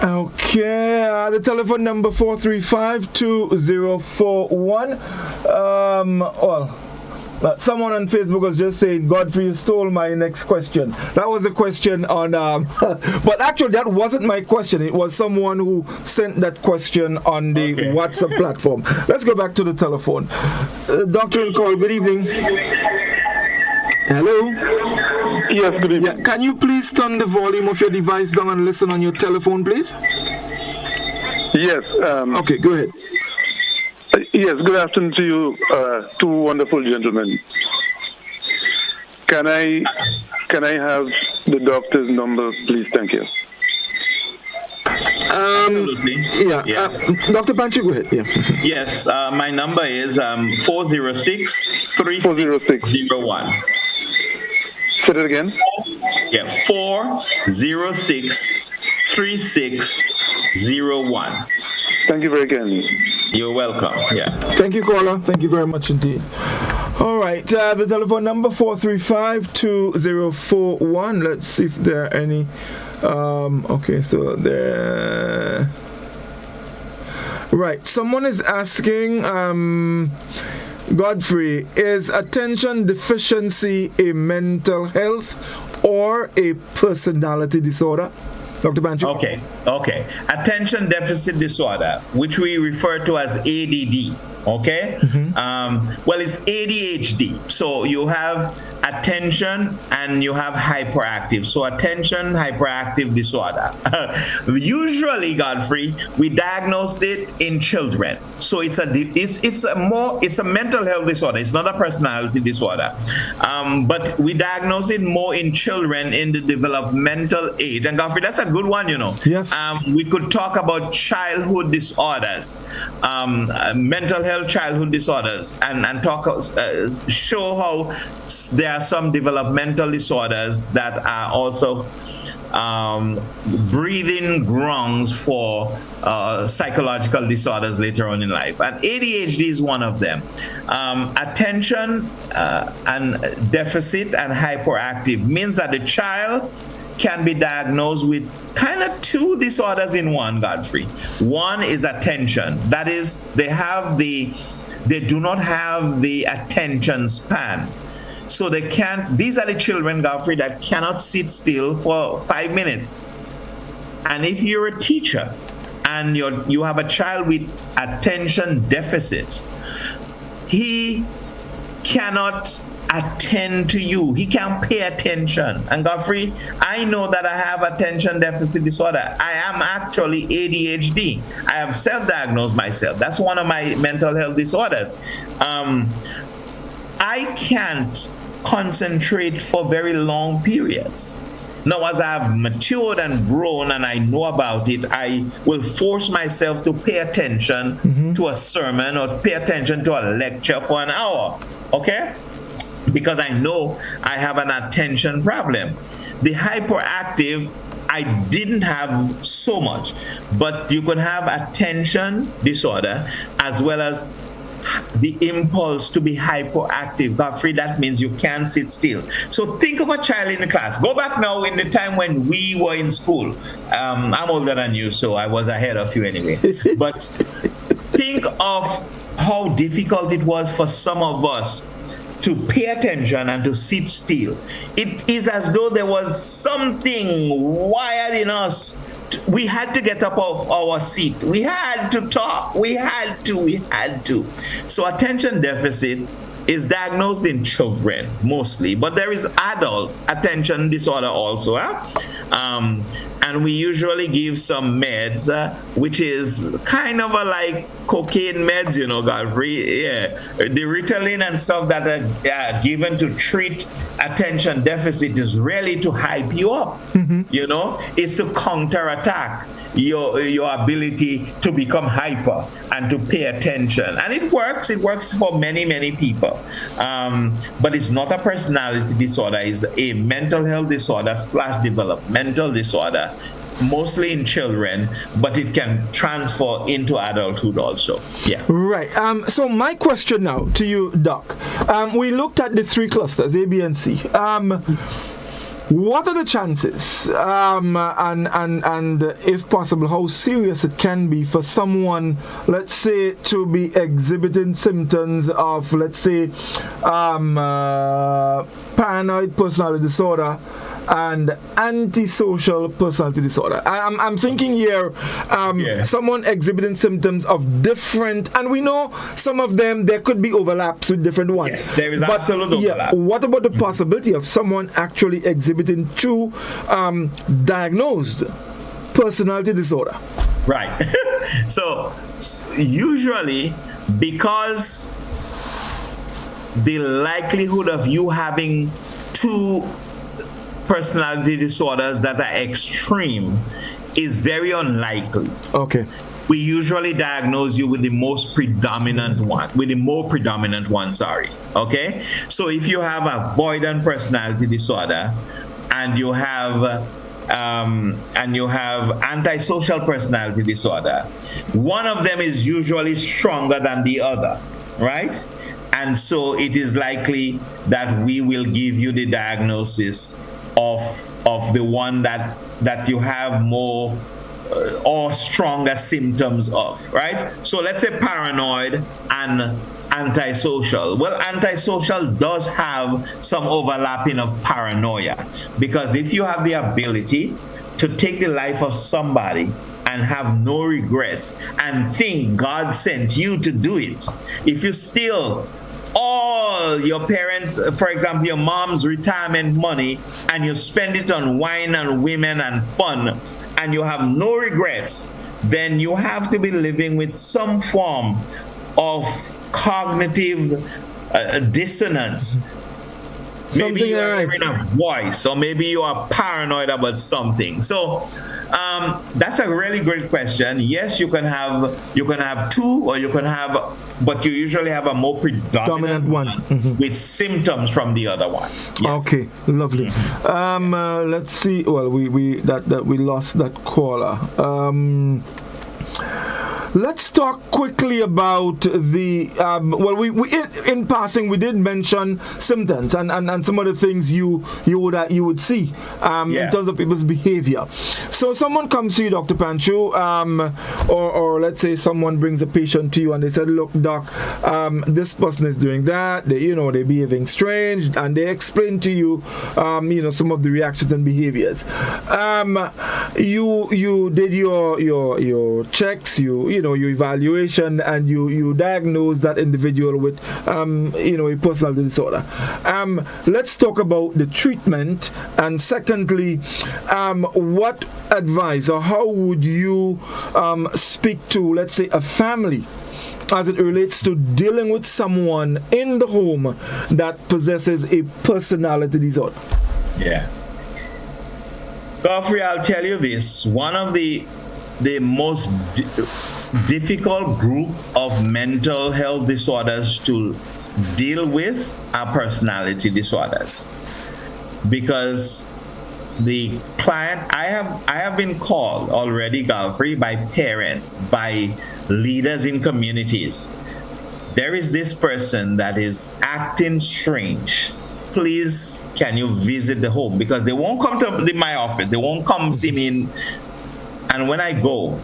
Okay, the telephone number 435-2041. Someone on Facebook was just saying, Godfrey, you stole my next question. That was a question on, but actually that wasn't my question. It was someone who sent that question on the WhatsApp platform. Let's go back to the telephone. Dr. Nicole, good evening. Hello? Yes, good evening. Yeah, can you please turn the volume of your device down and listen on your telephone, please? Yes. Okay, go ahead. Yes, good afternoon to you, two wonderful gentlemen. Can I have the doctor's number, please? Thank you. Absolutely. Yeah. Dr. Panchoo, go ahead. Yeah. Yes, my number is 406-3601. Say that again. Yeah, 406-3601. Thank you very much. You're welcome. Yeah. Thank you, caller. Thank you very much indeed. All right, the telephone number 435-2041. Let's see if there are any. Okay, so there. Right, someone is asking, Godfrey, is attention deficiency a mental health or a personality disorder? Dr. Panchoo? Okay. Attention deficit disorder, which we refer to as ADD. Okay? Well, it's ADHD. So you have attention and you have hyperactive. So attention hyperactive disorder. Usually, Godfrey, we diagnosed it in children. So it's a mental health disorder. It's not a personality disorder. But we diagnose it more in children in the developmental age. And Godfrey, that's a good one, you know. Yes. We could talk about childhood disorders, mental health childhood disorders, and talk show how there are some developmental disorders that are also breathing grounds for psychological disorders later on in life. And ADHD is one of them. Attention and deficit and hyperactive means that the child can be diagnosed with kind of two disorders in one, Godfrey. One is attention. That is, they do not have the attention span. So they can't, these are the children, Godfrey, that cannot sit still for 5 minutes. And if you're a teacher and you have a child with attention deficit, he cannot attend to you. He can't pay attention. And Godfrey, I know that I have attention deficit disorder. I am actually ADHD. I have self-diagnosed myself. That's one of my mental health disorders. I can't concentrate for very long periods. Now, as I've matured and grown and I know about it, I will force myself to pay attention to a sermon or pay attention to a lecture for an hour, okay? Because I know I have an attention problem. The hyperactive, I didn't have so much, but you could have attention disorder as well as the impulse to be hyperactive. Godfrey, that means you can't sit still. So think of a child in the class. Go back now in the time when we were in school. I'm older than you, so I was ahead of you anyway. But think of how difficult it was for some of us to pay attention and to sit still. It is as though there was something wired in us. We had to get up off our seat. We had to talk. We had to. So attention deficit is diagnosed in children mostly, but there is adult attention disorder also. And we usually give some meds, which is kind of like cocaine meds, you know, Godfrey. Yeah. The Ritalin and stuff that are given to treat attention deficit is really to hype you up, you know? It's to counterattack your ability to become hyper and to pay attention. And it works for many, many people. But it's not a personality disorder. It's a mental health disorder / developmental disorder, mostly in children, but it can transfer into adulthood also. Yeah. Right. So my question now to you, Doc. We looked at the three clusters, A, B, and C. What are the chances, and if possible, how serious it can be for someone, let's say, to be exhibiting symptoms of, let's say, paranoid personality disorder and antisocial personality disorder? I'm thinking here, someone exhibiting symptoms of different, and we know some of them, there could be overlaps with different ones. Yes, there is absolute overlap. What about the possibility of someone actually exhibiting two diagnosed personality disorder? Right. So usually, because the likelihood of you having two personality disorders that are extreme is very unlikely. Okay. We usually diagnose you with the more predominant one, sorry. Okay? So if you have avoidant personality disorder and you have antisocial personality disorder, one of them is usually stronger than the other, right? And so it is likely that we will give you the diagnosis of the one that you have more or stronger symptoms of, right? So let's say paranoid and antisocial. Well, antisocial does have some overlapping of paranoia, because if you have the ability to take the life of somebody and have no regrets and think God sent you to do it, if you steal all your parents, for example, your mom's retirement money, and you spend it on wine and women and fun, and you have no regrets, then you have to be living with some form of cognitive dissonance. Maybe you are hearing a voice, or maybe you are paranoid about something. So that's a really great question. Yes, you can have two, or you can have, but you usually have a more predominant one with symptoms from the other one. Yes. Okay, lovely. Let's see. Well, we lost that caller. Let's talk quickly about the we in passing we did mention symptoms and some of the things you would see in terms of people's behavior. So someone comes to you, Dr. Panchoo, or let's say someone brings a patient to you and they said, "Look, doc, this person is doing that. They're behaving strange," and they explain to you, some of the reactions and behaviors. You did your checks, your evaluation, and you diagnose that individual with a personality disorder. Let's talk about the treatment, and secondly, what advice or how would you speak to, let's say, a family as it relates to dealing with someone in the home that possesses a personality disorder? Yeah. Godfrey, I'll tell you this. One of the most difficult group of mental health disorders to deal with are personality disorders, because the client, I have been called already, Godfrey, by parents, by leaders in communities. There is this person that is acting strange. Please, can you visit the home? Because they won't come to my office. They won't come see me. And when I go,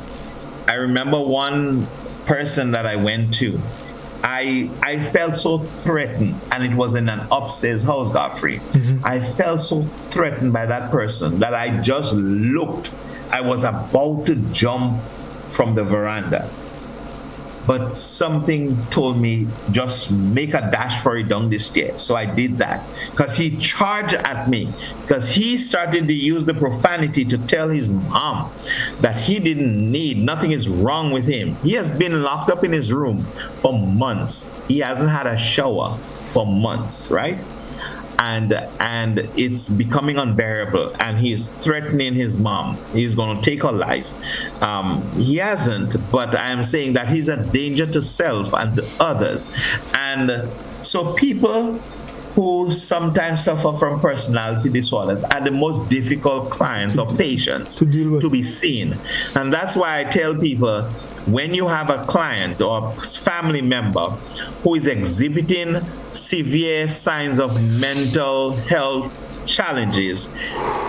I remember one person that I went to, I felt so threatened, and it was in an upstairs house, Godfrey. I felt so threatened by that person that I just looked. I was about to jump from the veranda, but something told me, just make a dash for it down the stairs. So I did that, because he charged at me, because he started to use the profanity to tell his mom that he didn't need, nothing is wrong with him. He has been locked up in his room for months. He hasn't had a shower for months, right? And it's becoming unbearable, and he's threatening his mom. He's going to take her life. He hasn't, but I am saying that he's a danger to self and to others. And so people who sometimes suffer from personality disorders are the most difficult clients or patients to be seen. And that's why I tell people, when you have a client or a family member who is exhibiting severe signs of mental health challenges,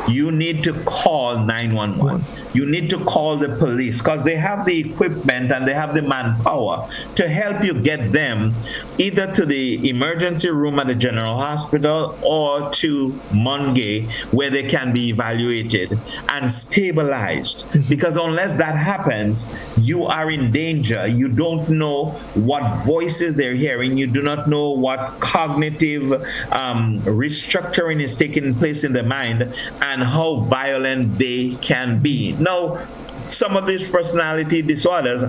you need to call 911. You need to call the police, because they have the equipment and they have the manpower to help you get them either to the emergency room at the general hospital or to Mungay, where they can be evaluated and stabilized. Because unless that happens, you are in danger. You don't know what voices they're hearing. You do not know what cognitive restructuring is taking place in the mind and how violent they can be. Now, some of these personality disorders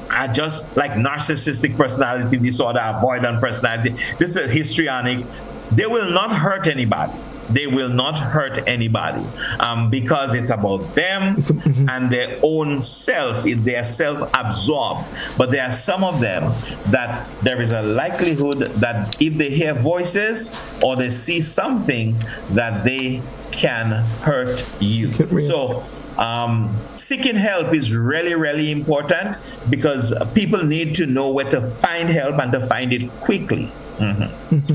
are just like narcissistic personality disorder, avoidant personality. This is histrionic. They will not hurt anybody. They will not hurt anybody because it's about them and their own self. They are self-absorbed. But there are some of them that there is a likelihood that if they hear voices or they see something, that they can hurt you. So seeking help is really, really important because people need to know where to find help and to find it quickly.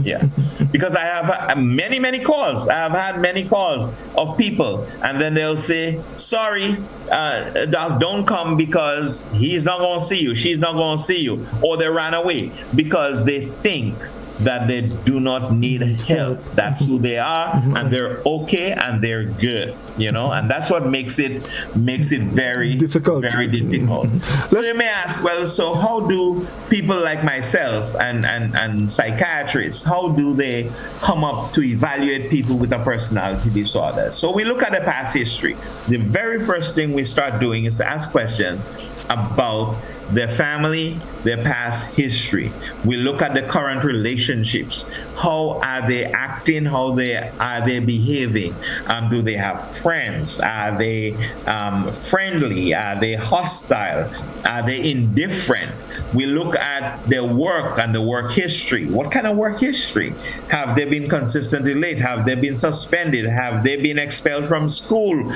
Yeah, because I have many calls. I have had many calls of people, and then they'll say, "Sorry, doc, don't come because he's not going to see you. She's not going to see you," or they ran away because they think that they do not need help. That's who they are, and they're okay, and they're good. And that's what makes it very difficult. Very difficult. So you may ask, well, so how do people like myself and psychiatrists, how do they come up to evaluate people with a personality disorder? So we look at the past history. The very first thing we start doing is to ask questions about their family, their past history. We look at the current relationships. How are they acting? How are they behaving? Do they have friends? Are they friendly? Are they hostile? Are they indifferent? We look at their work and the work history. What kind of work history? Have they been consistently late? Have they been suspended? Have they been expelled from school?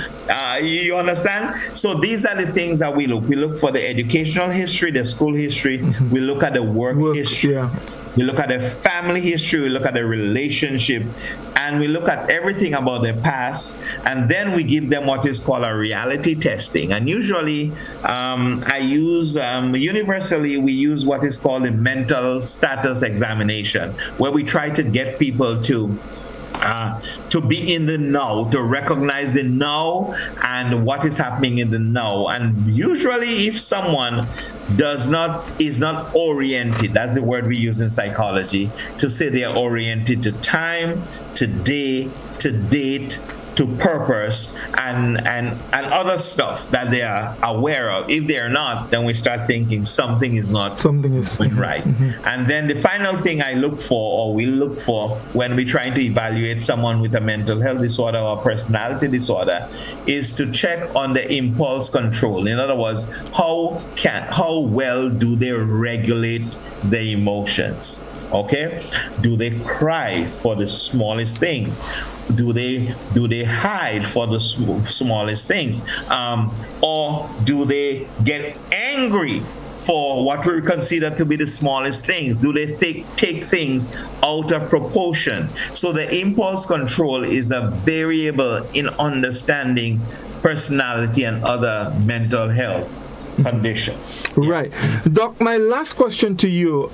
You understand? So these are the things that we look. We look for the educational history, the school history. We look at the work history. Yeah. We look at the family history, we look at the relationship, and we look at everything about their past, and then we give them what is called a reality testing. And usually, universally, we use what is called a mental status examination, where we try to get people to be in the now, to recognize the now and what is happening in the now. And usually if someone is not oriented, that's the word we use in psychology, to say they are oriented to time, to day, to date, to purpose, and other stuff that they are aware of. If they are not, then we start thinking something is not going right. And then the final thing we look for when we're trying to evaluate someone with a mental health disorder or personality disorder is to check on the impulse control. In other words, how well do they regulate their emotions? Okay? Do they cry for the smallest things? Do they hide for the smallest things? Or do they get angry for what we consider to be the smallest things? Do they take things out of proportion? So the impulse control is a variable in understanding personality and other mental health conditions. Right. Doc, my last question to you.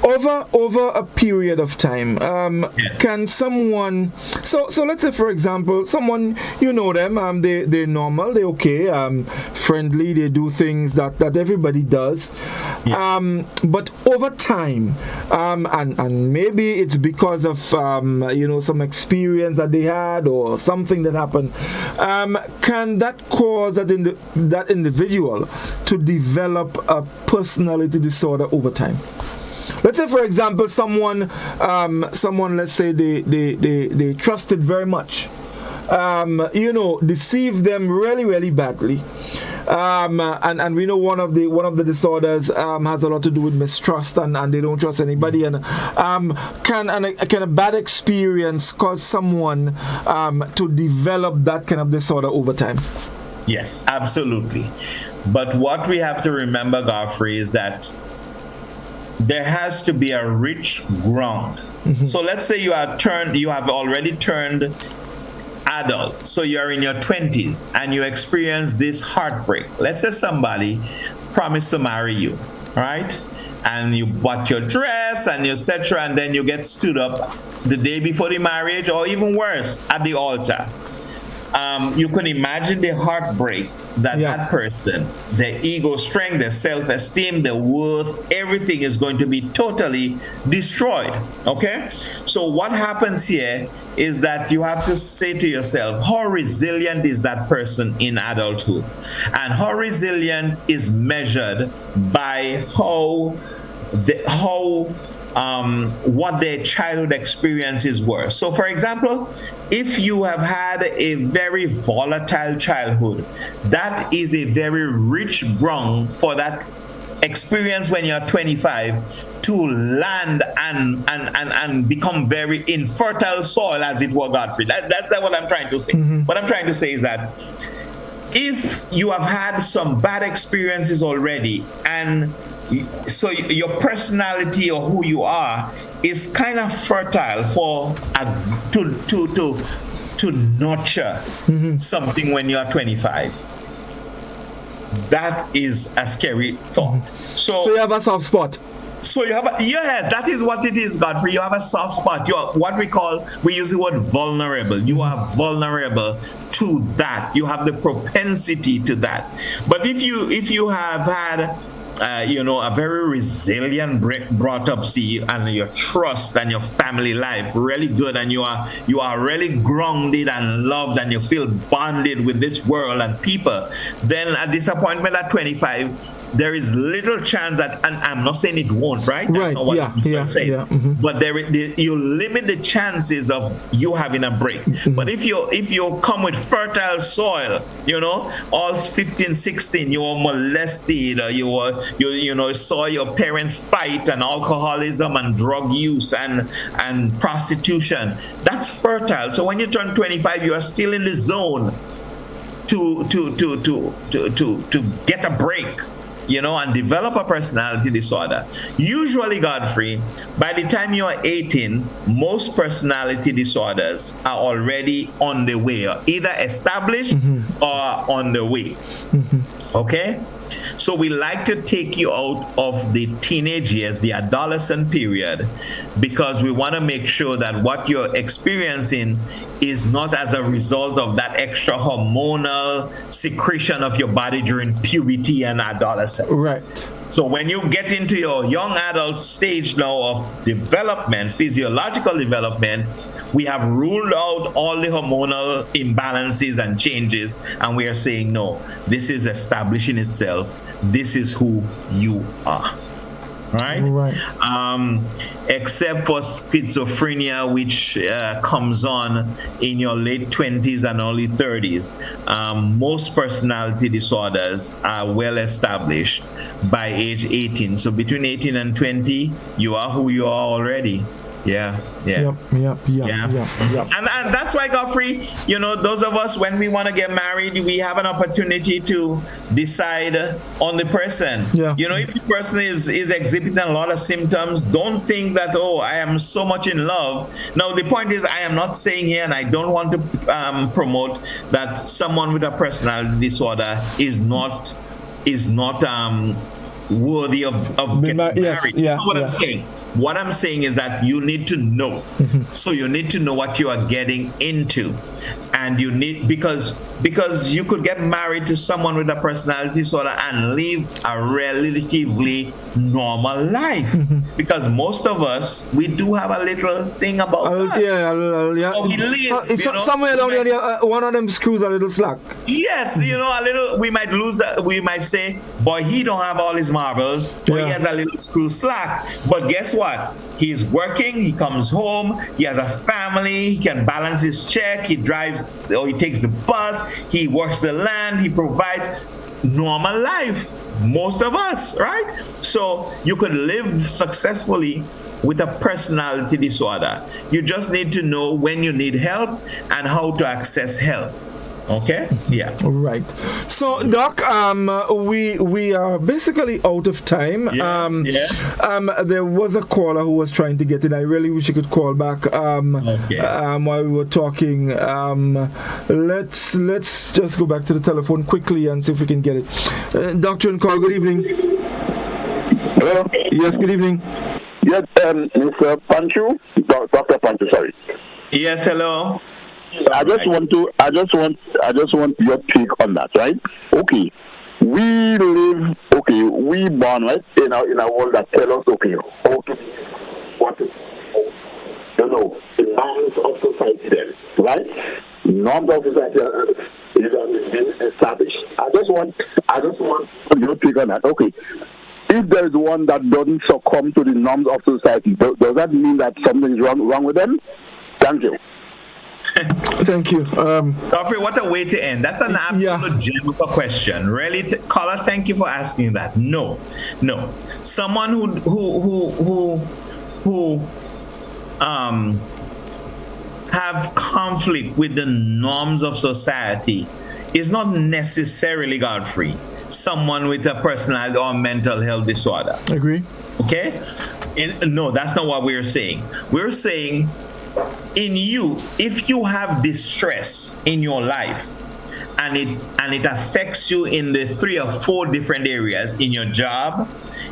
Over a period of time, can someone, so let's say, for example, someone, you know them, they're normal, they're okay, friendly, they do things that everybody does. But over time, and maybe it's because of, some experience that they had or something that happened, can that cause that individual to develop a personality disorder over time? Let's say, for example, someone, let's say they trusted very much, deceived them really, really badly. And we know one of the disorders has a lot to do with mistrust, and they don't trust anybody. And can a bad experience cause someone to develop that kind of disorder over time? Yes, absolutely. But what we have to remember, Godfrey, is that there has to be a rich ground. So let's say you have already turned adult. So you're in your 20s and you experience this heartbreak. Let's say somebody promised to marry you, right? And you bought your dress and etc. And then you get stood up the day before the marriage, or even worse, at the altar. You can imagine the heartbreak that person, their ego strength, their self-esteem, their worth, everything is going to be totally destroyed. Okay? So what happens here is that you have to say to yourself, how resilient is that person in adulthood? And how resilient is measured by what their childhood experiences were. So, for example, if you have had a very volatile childhood, that is a very rich ground for that experience when you're 25 to land and become very infertile soil, as it were, Godfrey. That's what I'm trying to say. What I'm trying to say is that if you have had some bad experiences already, and so your personality or who you are is kind of fertile for to nurture something when you're 25. That is a scary thought. So you have a soft spot. So you have yes, that is what it is, Godfrey. You have a soft spot. You are what we use the word vulnerable. You are vulnerable to that. You have the propensity to that. But if you have had a very resilient brought up, and your trust and your family life really good, and you are really grounded and loved, and you feel bonded with this world and people, then a disappointment at 25, there is little chance that, and I'm not saying it won't, right? That's not what I'm saying. But you limit the chances of you having a break. But if you come with fertile soil, all 15, 16, you were molested, you saw your parents fight, and alcoholism and drug use and prostitution. That's fertile. So when you turn 25, you are still in the zone to get a break. And develop a personality disorder. Usually, Godfrey, by the time you are 18, most personality disorders are already on the way, or either established or on the way. Okay? So we like to take you out of the teenage years, the adolescent period, because we want to make sure that what you're experiencing is not as a result of that extra hormonal secretion of your body during puberty and adolescence. Right. So when you get into your young adult stage now of development, physiological development, we have ruled out all the hormonal imbalances and changes, and we are saying, no, this is establishing itself. This is who you are. Right? Except for schizophrenia, which comes on in your late 20s and early 30s. Most personality disorders are well established by age 18. So between 18 and 20, you are who you are already. Yeah. Yep. And that's why, Godfrey, those of us, when we want to get married, we have an opportunity to decide on the person. If the person is exhibiting a lot of symptoms, don't think that, I am so much in love. No, the point is, I am not saying here, and I don't want to promote that someone with a personality disorder is not worthy of getting married. That's what I'm saying. What I'm saying is that you need to know. So you need to know what you are getting into. And you need, because you could get married to someone with a personality disorder and live a relatively normal life. Because most of us, we do have a little thing about us. We live, somewhere down there, one of them screws a little slack. Yes, a little, we might say, boy, he don't have all his marbles, but he has a little screw slack. But guess what? He's working, he comes home, he has a family, he can balance his check, he drives, or he takes the bus, he works the land, he provides normal life. Most of us, right? So you could live successfully with a personality disorder. You just need to know when you need help and how to access help. Okay? Yeah. Right. So, Doc, we are basically out of time. There was a caller who was trying to get in. I really wish you could call back while we were talking. Let's just go back to the telephone quickly and see if we can get it. Doctor and call, good evening. Hello? Yes, good evening. Yes, Mr. Panchoo? Dr. Panchoo, sorry. Yes, hello. I just want your take on that, right? Okay, we born right in a world that tells us how to be, what to do. The norms of society then, right? Norms of society is been established. I just want your take on that. Okay, if there is one that doesn't succumb to the norms of society, does that mean that something is wrong with them? Thank you. Thank you. Godfrey, what a way to end. That's an absolute gem of a question. Really, caller, thank you for asking that. No. Someone who have conflict with the norms of society is not necessarily, Godfrey, someone with a personality or mental health disorder. Agree. Okay? No, that's not what we're saying. We're saying in you, if you have distress in your life, and it affects you in the 3 or 4 different areas, in your job,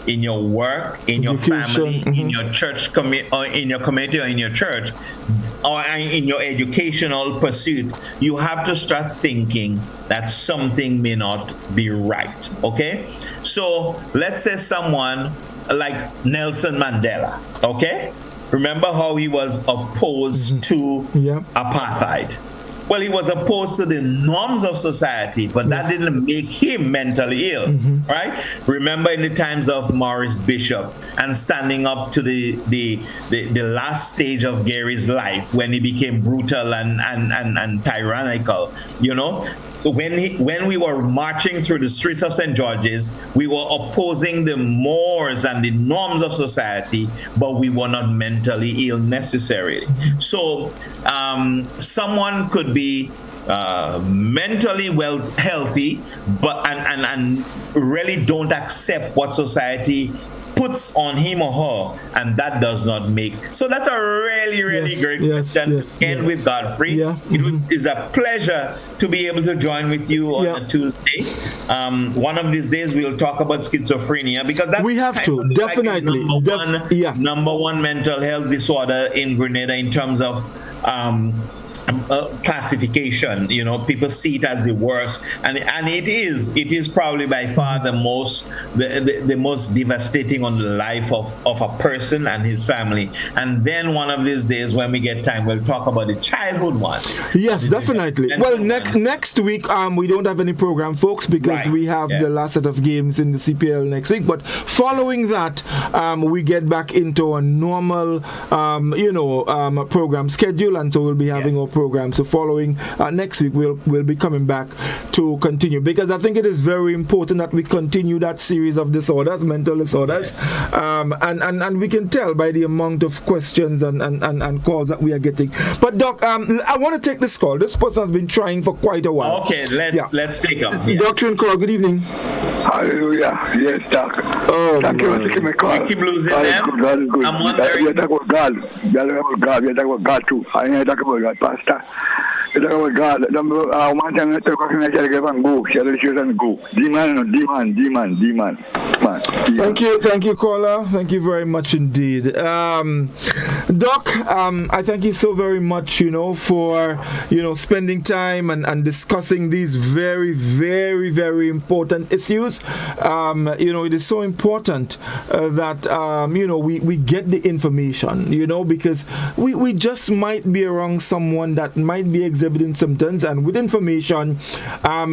in your work, in your family, in your church, or in your community, or in your church, or in your educational pursuit, you have to start thinking that something may not be right. Okay? So let's say someone like Nelson Mandela. Okay? Remember how he was opposed to apartheid? Well, he was opposed to the norms of society, but that didn't make him mentally ill, right? Remember in the times of Maurice Bishop and standing up to the last stage of Gary's life when he became brutal and tyrannical, you know? When we were marching through the streets of St. George's, we were opposing the mores and the norms of society, but we were not mentally ill necessarily. So someone could be mentally healthy, but and really don't accept what society puts on him or her, and that does not make. So that's a really great question to end with, Godfrey. It is a pleasure to be able to join with you on a Tuesday. One of these days we'll talk about schizophrenia, because that's we have to definitely number one mental health disorder in Grenada in terms of classification. You know, people see it as the worst, and it is probably by far the most devastating on the life of a person and his family. And then one of these days, when we get time, we'll talk about the childhood ones. Yes, definitely. Well, next week we don't have any program, folks, because we have the last set of games in the CPL next week. But following that, we get back into a normal program schedule, and so we'll be having our program. So following next week, we'll be coming back to continue, because I think it is very important that we continue that series of disorders, mental disorders, and we can tell by the amount of questions and calls that we are getting. But Doc, I want to take this call. This person has been trying for quite a while. Okay, let's take him. Yes. Doctor and call. Good evening. Hallelujah. Yes, Doc. Oh, thank you for taking my call. You keep losing them. God is good. I'm wondering. You're talking about God. You're talking about God too. I ain't talking about God, Pastor. You're talking about God. One time I talk about go. Demon. Thank you, caller. Thank you very much indeed. Doc, I thank you so very much, for, spending time and discussing these very, very, very important issues. It is so important that, we get the information, because we just might be around someone that might be exhibiting symptoms, and with information,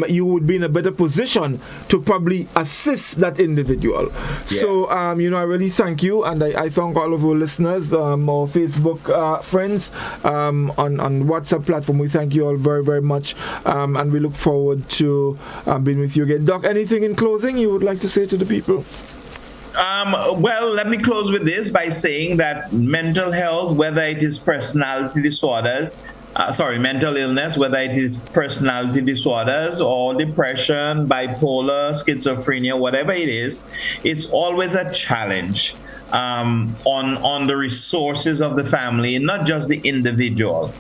you would be in a better position to probably assist that individual. Yeah. So, I really thank you, and I thank all of our listeners, our Facebook friends, on WhatsApp platform. We thank you all very, very much, and we look forward to being with you again. Doc, anything in closing you would like to say to the people? Well, let me close with this by saying that mental health, whether it is personality disorders, mental illness, whether it is personality disorders or depression, bipolar, schizophrenia, whatever it is, it's always a challenge on the resources of the family, not just the individual,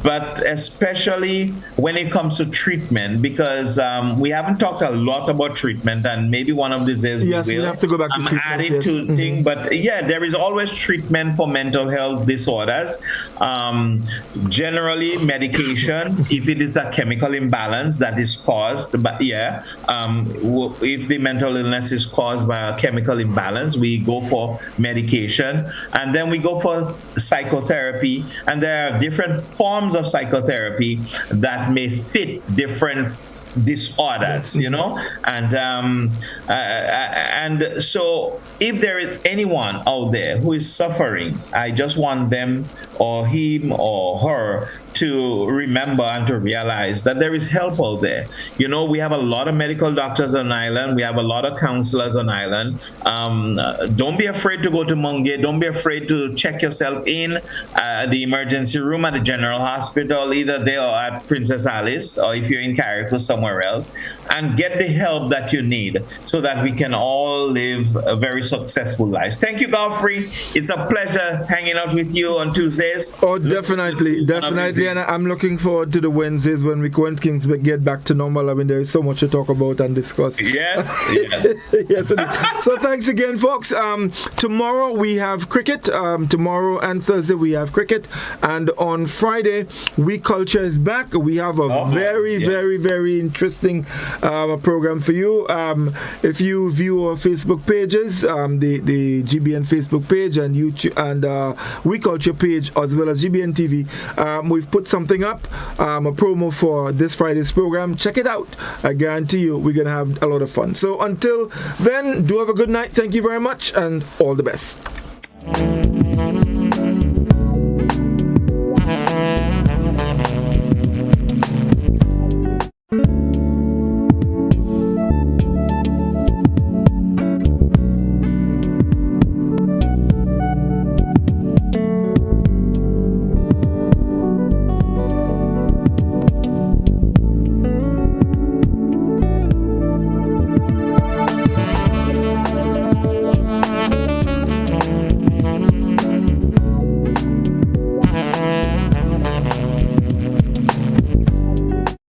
but especially when it comes to treatment, because we haven't talked a lot about treatment, and maybe one of these days we have to go back to treatment. Adding to thing, but there is always treatment for mental health disorders. Generally, medication, if it is a chemical imbalance that is caused, but if the mental illness is caused by a chemical imbalance, we go for medication, and then we go for psychotherapy, and there are different forms of psychotherapy that may fit different disorders, and so if there is anyone out there who is suffering, I just want them or him or her to remember and to realize that there is help out there. You know, we have a lot of medical doctors on island. We have a lot of counselors on island. Don't be afraid to go to Mungay. Don't be afraid to check yourself in the emergency room at the General Hospital, either there or at Princess Alice, or if you're in Carriacou, somewhere else, and get the help that you need so that we can all live a very successful lives. Thank you, Godfrey. It's a pleasure hanging out with you on Tuesdays. Oh, definitely. And I'm looking forward to the Wednesdays when things get back to normal. I mean, there is so much to talk about and discuss. Yes. Yes. So thanks again, folks. Tomorrow we have cricket. Tomorrow and Thursday we have cricket. And on Friday, We Culture is back. We have a very, very interesting program for you. If you view our Facebook pages, the GBN Facebook page and YouTube and We Culture page, as well as GBN TV, we've put something up, a promo for this Friday's program. Check it out. I guarantee you we're going to have a lot of fun. So until then, do have a good night. Thank you very much and all the best.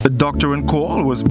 The Doctor on Call was